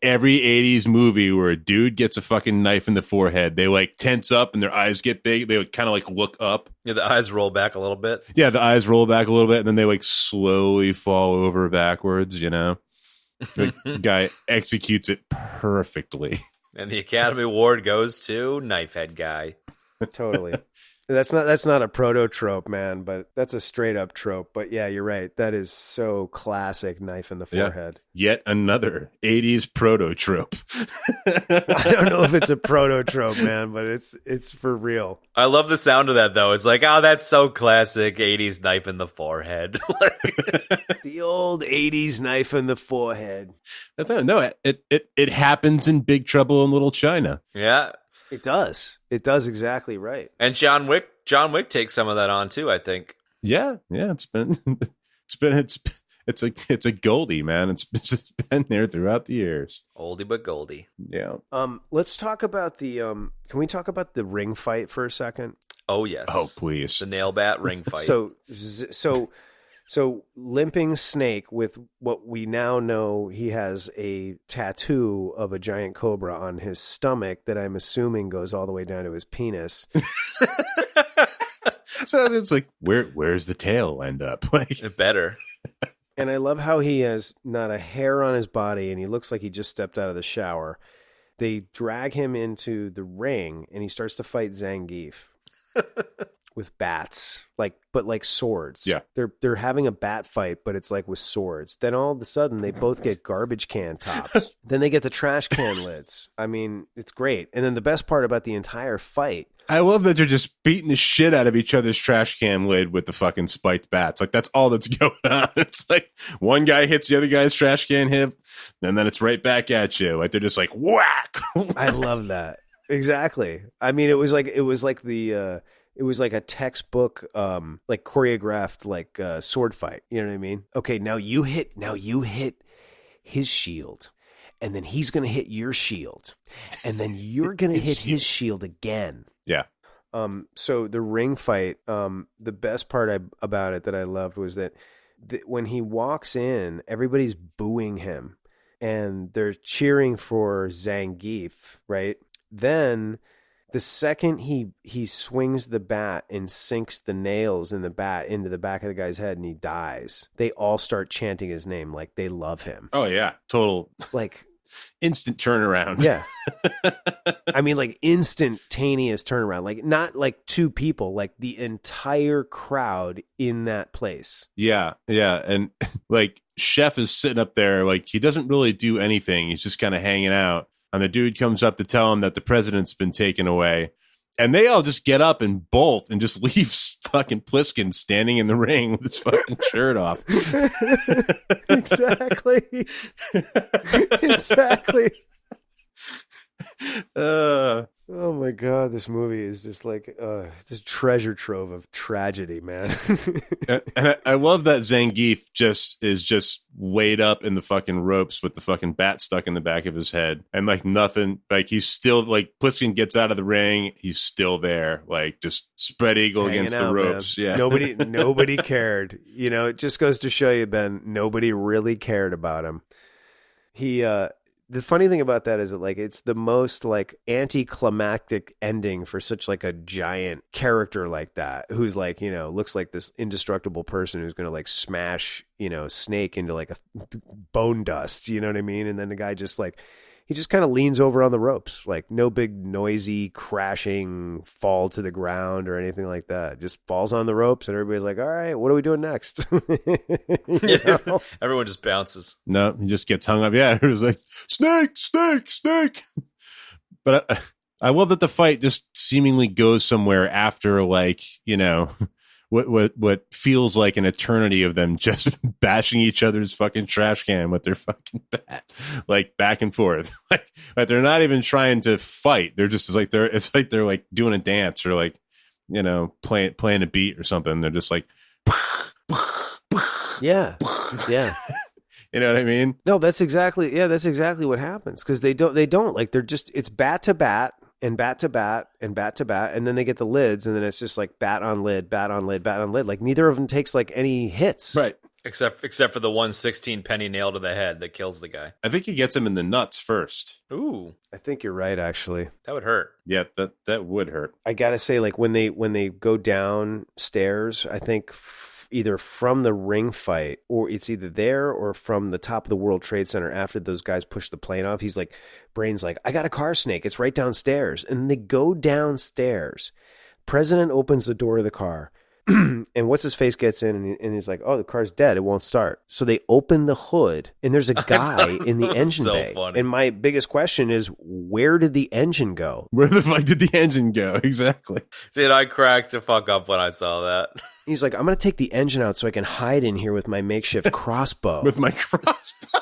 every 80s movie where a dude gets a fucking knife in the forehead, they like tense up and their eyes get big. They kind of like look up. Yeah, the eyes roll back a little bit. Yeah, the eyes roll back a little bit. And then they like slowly fall over backwards, you know? The guy executes it perfectly. And the Academy Award goes to Knifehead Guy. Totally. That's not a proto trope, man, but that's a straight up trope. But yeah, you're right. That is so classic, knife in the forehead. Yet another 80s proto trope. I don't know if it's a proto trope, man, but it's for real. I love the sound of that though. It's like, oh, that's so classic 80s knife in the forehead. The old 80s knife in the forehead. No, it happens in Big Trouble in Little China. Yeah. It does. It does exactly right. And John Wick takes some of that on too, I think. Yeah, it's a Goldie, man. It's been there throughout the years. Oldie but Goldie. Yeah. Let's talk about the can we talk about the ring fight for a second? Oh yes. Oh please. The nail bat ring fight. So limping Snake, with what we now know, he has a tattoo of a giant cobra on his stomach that I'm assuming goes all the way down to his penis. So it's like, where's the tail end up? Like, It better. And I love how he has not a hair on his body, and he looks like he just stepped out of the shower. They drag him into the ring, and he starts to fight Zangief with bats, but swords. Yeah, they're having a bat fight, but it's like with swords. Then all of a sudden, they both get garbage can tops. Then they get the trash can lids. I mean, it's great. And then the best part about the entire fight, I love that they're just beating the shit out of each other's trash can lid with the fucking spiked bats. Like, that's all that's going on. It's like one guy hits the other guy's trash can hip, and then it's right back at you. Like, they're just like, whack. I love that. Exactly. I mean, it was like a textbook, like choreographed, like sword fight. You know what I mean? Okay, now you hit his shield, and then he's going to hit your shield, and then you're going to hit his shield again. Yeah. So the ring fight, the best part about it that I loved was that when he walks in, everybody's booing him, and they're cheering for Zangief, right? Then the second he swings the bat and sinks the nails in the bat into the back of the guy's head and he dies, they all start chanting his name like they love him. Oh, yeah. Total. Like instant turnaround. Yeah. I mean, like instantaneous turnaround. Like not like two people, like the entire crowd in that place. Yeah. Yeah. And like Chef is sitting up there, like he doesn't really do anything. He's just kind of hanging out. And the dude comes up to tell him that the president's been taken away. And they all just get up and bolt and just leave fucking Plissken standing in the ring with his fucking shirt off. Exactly. Exactly. Oh my God, this movie is just like this treasure trove of tragedy, man. And I love that Zangief is just laid up in the fucking ropes with the fucking bat stuck in the back of his head, and like nothing, like he's still, like Plissken gets out of the ring, he's still there, like just spread eagle hanging against out, the ropes. Man. Yeah, nobody cared. You know, it just goes to show you, Ben, nobody really cared about him. The funny thing about that is that like it's the most like anticlimactic ending for such like a giant character like that, who's like, you know, looks like this indestructible person who's going to like smash, you know, Snake into like a bone dust, you know what I mean? And then the guy just like, he just kind of leans over on the ropes, like no big noisy crashing fall to the ground or anything like that. Just falls on the ropes and everybody's like, all right, what are we doing next? You know? Everyone just bounces. no, he just gets hung up. Yeah, it was like snake. But I love that the fight just seemingly goes somewhere after, like, you know, what feels like an eternity of them just bashing each other's fucking trash can with their fucking bat, like back and forth. Like they're not even trying to fight. They're just like they're like doing a dance or like, you know, playing a beat or something. They're just like, Yeah. you know what I mean? No, that's exactly what happens. Cause they don't like, they're just, it's bat to bat and bat to bat and bat to bat. And then they get the lids and then it's just like bat on lid, bat on lid, bat on lid. Like neither of them takes like any hits. Right. Except for the 116 penny nail to the head that kills the guy. I think he gets him in the nuts first. Ooh, I think you're right, actually. that would hurt. Yeah, that would hurt. I gotta say, like when they go downstairs, I think either from the ring fight or it's either there or from the top of the World Trade Center after those guys push the plane off. He's like, Brain's like, I got a car, Snake. It's right downstairs. And they go downstairs. President opens the door of the car. And what's his face gets in and he's like, oh, the car's dead. It won't start. So they open the hood and there's a guy in the engine bay. Funny. And my biggest question is, where did the engine go? Where the fuck did the engine go? Exactly. Dude, I cracked the fuck up when I saw that. He's like, I'm going to take the engine out so I can hide in here with my makeshift crossbow. With my crossbow.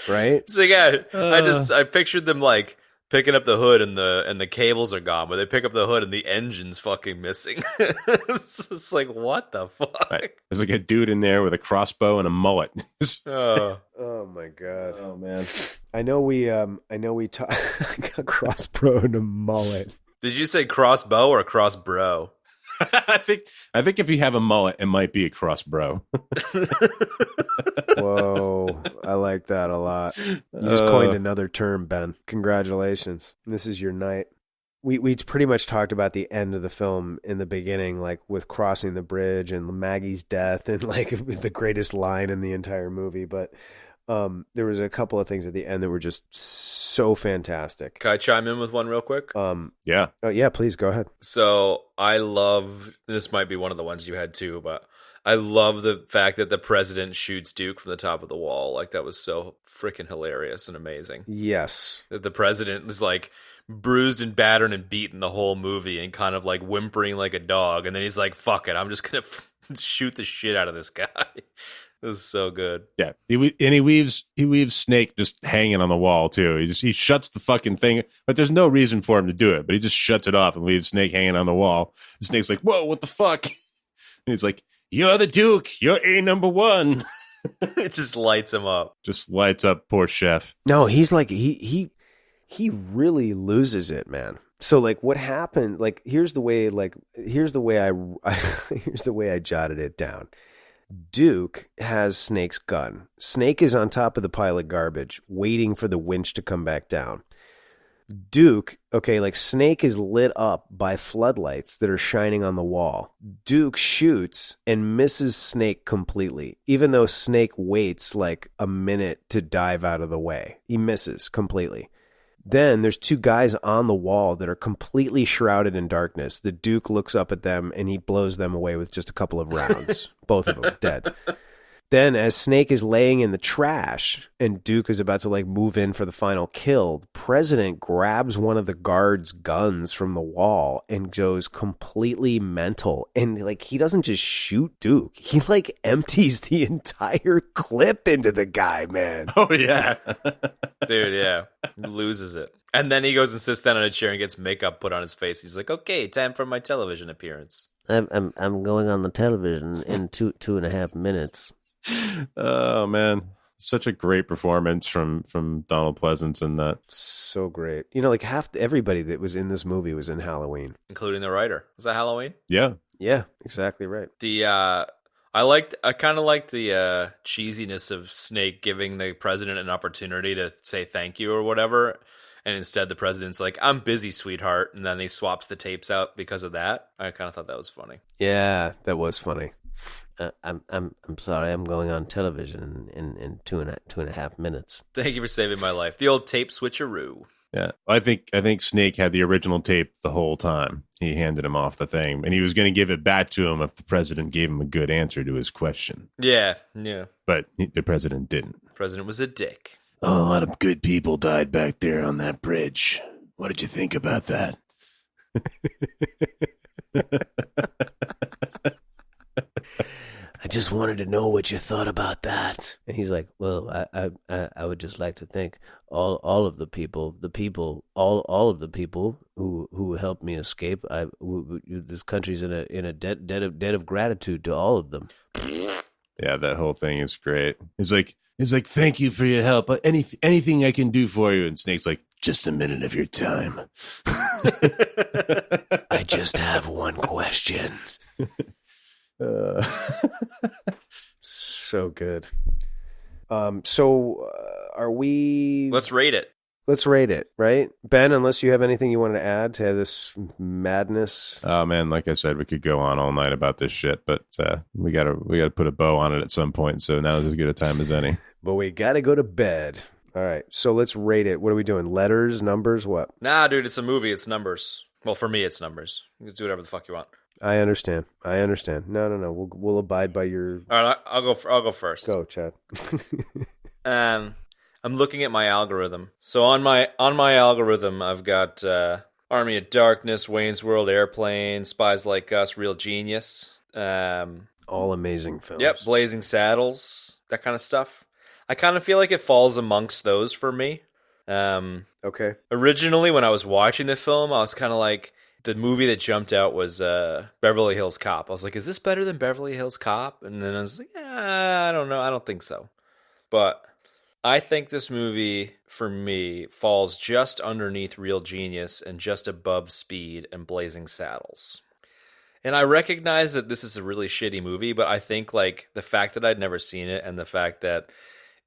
Right? So yeah, I pictured them like picking up the hood and the cables are gone, but they pick up the hood and the engine's fucking missing. It's just like, what the fuck? Right. There's like a dude in there with a crossbow and a mullet. Oh my god. Oh man. I know we talk crossbow and a mullet. Did you say crossbow or crossbro? I think if you have a mullet, it might be a crossbow. Whoa, I like that a lot. You just coined another term, Ben. Congratulations. This is your night. We pretty much talked about the end of the film in the beginning, like with crossing the bridge and Maggie's death and like the greatest line in the entire movie. But there was a couple of things at the end that were just so fantastic. Can I chime in with one real quick? Yeah. Oh, yeah, please go ahead. So I love, this might be one of the ones you had too, but I love the fact that the president shoots Duke from the top of the wall. Like, that was so freaking hilarious and amazing. Yes. That the president is like bruised and battered and beaten the whole movie and kind of like whimpering like a dog. And then he's like, fuck it, I'm just going to shoot the shit out of this guy. It was so good. Yeah, he leaves Snake just hanging on the wall too. He shuts the fucking thing, but there's no reason for him to do it. But he just shuts it off and leaves Snake hanging on the wall. And Snake's like, "Whoa, what the fuck?" And he's like, "You're the Duke. You're A1." It just lights him up. Just lights up poor Chef. No, he's like he really loses it, man. So like what happened? Like here's the way I jotted it down. Duke has Snake's gun. Snake is on top of the pile of garbage, waiting for the winch to come back down. Duke, like Snake is lit up by floodlights that are shining on the wall. Duke shoots and misses Snake completely, even though Snake waits like a minute to dive out of the way. He misses completely. Then there's two guys on the wall that are completely shrouded in darkness. The Duke looks up at them and he blows them away with just a couple of rounds. Both of them dead. Then as Snake is laying in the trash and Duke is about to like move in for the final kill, the president grabs one of the guards' guns from the wall and goes completely mental. And like he doesn't just shoot Duke. He like empties the entire clip into the guy, man. Oh yeah. Dude, yeah. He loses it. And then he goes and sits down in a chair and gets makeup put on his face. He's like, "Okay, time for my television appearance." I'm going on the television in two and a half minutes. Oh man, such a great performance from Donald Pleasance in that. So great. You know, like everybody that was in this movie was in Halloween, including the writer. Was that Halloween? Yeah, exactly right. I kind of liked the cheesiness of Snake giving the president an opportunity to say thank you or whatever, and instead the president's like, "I'm busy, sweetheart," and then he swaps the tapes out because of that. I kind of thought that was funny. Yeah, that was funny. I'm sorry. I'm going on television in two and a half minutes. Thank you for saving my life. The old tape switcheroo. Yeah, I think Snake had the original tape the whole time. He handed him off the thing, and he was going to give it back to him if the president gave him a good answer to his question. Yeah. But the president didn't. The president was a dick. Oh, a lot of good people died back there on that bridge. What did you think about that? I just wanted to know what you thought about that. And he's like, "Well, I would just like to thank all of the people, all of the people who helped me escape. This country's in a debt of gratitude to all of them." Yeah, that whole thing is great. He's like, "Thank you for your help. Anything I can do for you." And Snake's like, "Just a minute of your time." I just have one question. So good. Are we? Let's rate it. Let's rate it, right, Ben? Unless you have anything you wanted to add to this madness. Oh man, like I said, we could go on all night about this shit, but we gotta put a bow on it at some point. So now is as good a time as any. But we gotta go to bed. All right, so let's rate it. What are we doing? Letters, numbers, what? Nah, dude, it's a movie. It's numbers. Well, for me, it's numbers. You can do whatever the fuck you want. I understand. No. We'll abide by your. All right, I'll go first. Go, Chad. I'm looking at my algorithm. So on my algorithm, I've got Army of Darkness, Wayne's World, Airplane, Spies Like Us, Real Genius. All amazing films. Yep, Blazing Saddles, that kind of stuff. I kind of feel like it falls amongst those for me. Okay. Originally, when I was watching the film, I was kind of like, the movie that jumped out was Beverly Hills Cop. I was like, is this better than Beverly Hills Cop? And then I was like, I don't know. I don't think so. But I think this movie, for me, falls just underneath Real Genius and just above Speed and Blazing Saddles. And I recognize that this is a really shitty movie, but I think like the fact that I'd never seen it and the fact that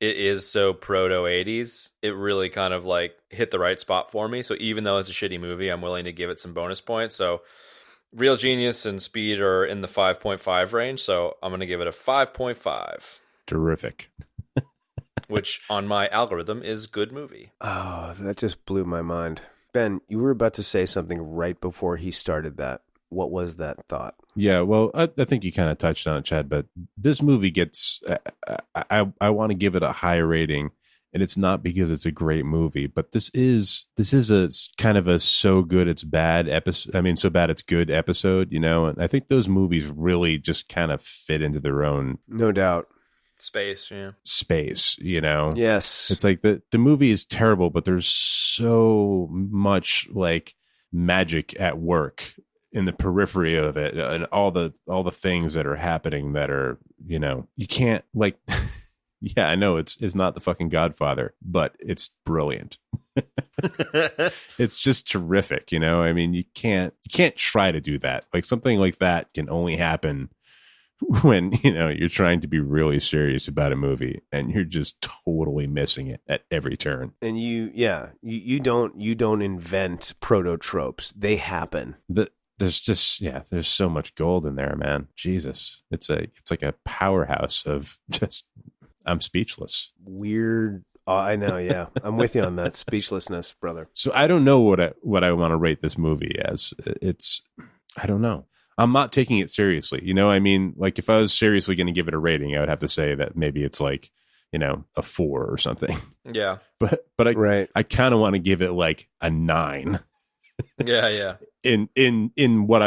it is so proto-80s, it really kind of like hit the right spot for me. So even though it's a shitty movie, I'm willing to give it some bonus points. So Real Genius and Speed are in the 5.5 range, so I'm going to give it a 5.5. Terrific. Which on my algorithm is good movie. Oh, that just blew my mind. Ben, you were about to say something right before he started that. What was that thought? Yeah, well, I think you kind of touched on it, Chad, but this movie gets, I want to give it a high rating, and it's not because it's a great movie, but this is a kind of a so good it's bad episode. I mean, so bad it's good episode, you know, and I think those movies really just kind of fit into their own. No doubt. Space, yeah. Space, you know? Yes. It's like the movie is terrible, but there's so much like magic at work in the periphery of it, and all the things that are happening that are, you know, you can't like. Yeah, I know it's not the fucking Godfather, but it's brilliant. It's just terrific, you know. I mean, you can't try to do that. Like something like that can only happen when, you know, you're trying to be really serious about a movie and you're just totally missing it at every turn. And you don't invent proto tropes; they happen. There's so much gold in there, man. Jesus, it's like a powerhouse of just. I'm speechless. Weird. Oh, I know. Yeah, I'm with you on that speechlessness, brother. So I don't know what I want to rate this movie as. I don't know. I'm not taking it seriously. You know, I mean, like if I was seriously going to give it a rating, I would have to say that maybe it's like, you know, a 4 or something. Yeah. But I kind of want to give it like a 9. Yeah. In what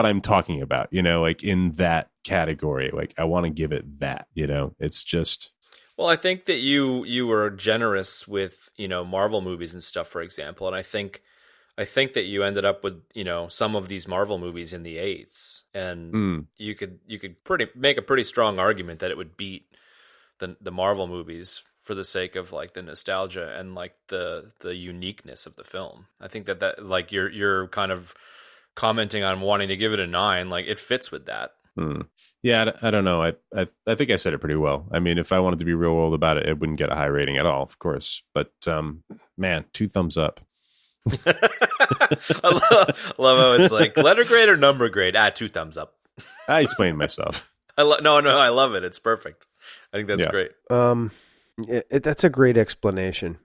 I'm talking about, you know, like in that category, like I want to give it that, you know, it's just. Well, I think that you were generous with, you know, Marvel movies and stuff, for example, and I think that you ended up with, you know, some of these Marvel movies in the 8s, and you could make a pretty strong argument that it would beat the Marvel movies for the sake of like the nostalgia and like the uniqueness of the film. I think that like you're kind of commenting on wanting to give it a 9, like it fits with that. Yeah, I don't know. I think I said it pretty well. I mean, if I wanted to be real world about it, it wouldn't get a high rating at all, of course. But man, 2 thumbs up. I love how it's like letter grade or number grade. 2 thumbs up. I explained myself. No, I love it. It's perfect. I think that's great. That's a great explanation,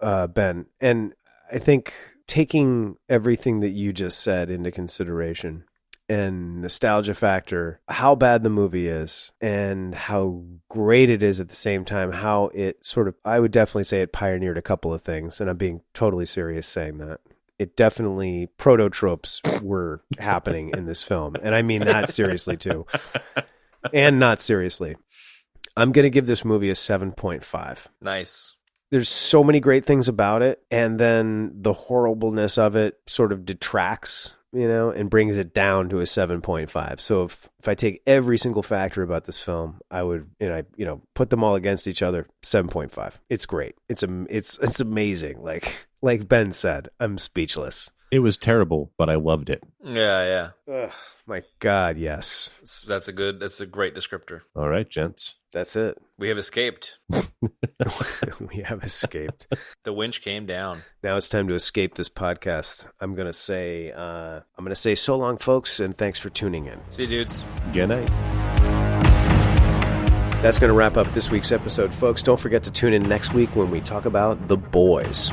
Ben. And I think taking everything that you just said into consideration and nostalgia factor, how bad the movie is and how great it is at the same time, how it sort of, I would definitely say it pioneered a couple of things. And I'm being totally serious saying that. It definitely, proto-tropes were happening in this film. And I mean that seriously too. And not seriously. I'm going to give this movie a 7.5. Nice. There's so many great things about it. And then the horribleness of it sort of detracts, you know, and brings it down to a 7.5. So if I take every single factor about this film, I would, put them all against each other, 7.5. It's great. It's amazing. Like Ben said, I'm speechless. It was terrible, but I loved it. Yeah. Ugh, my God, yes. That's a great descriptor. All right, gents. That's it. We have escaped. We have escaped. The winch came down. Now it's time to escape this podcast. I'm gonna say so long, folks, and thanks for tuning in. See you, dudes. Good night. That's going to wrap up this week's episode, folks. Don't forget to tune in next week when we talk about The Boys.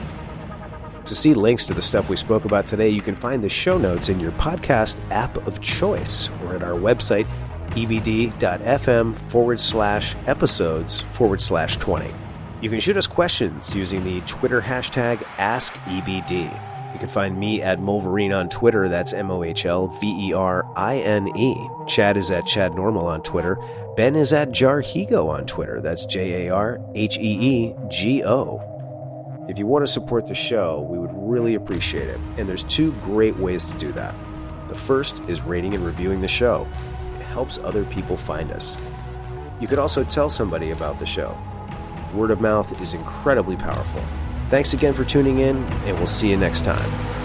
To see links to the stuff we spoke about today, you can find the show notes in your podcast app of choice or at our website, ebd.fm/episodes/20. You can shoot us questions using the Twitter hashtag AskEBD. You can find me at Molverine on Twitter, that's MOHLVERINE. Chad is at Chad Normal on Twitter. Ben is at Jarhigo on Twitter, that's JARHEEGO. If you want to support the show, we would really appreciate it, and there's two great ways to do that. The first is rating and reviewing the show. It helps other people find us. You could also tell somebody about the show. Word of mouth is incredibly powerful. Thanks again for tuning in, and we'll see you next time.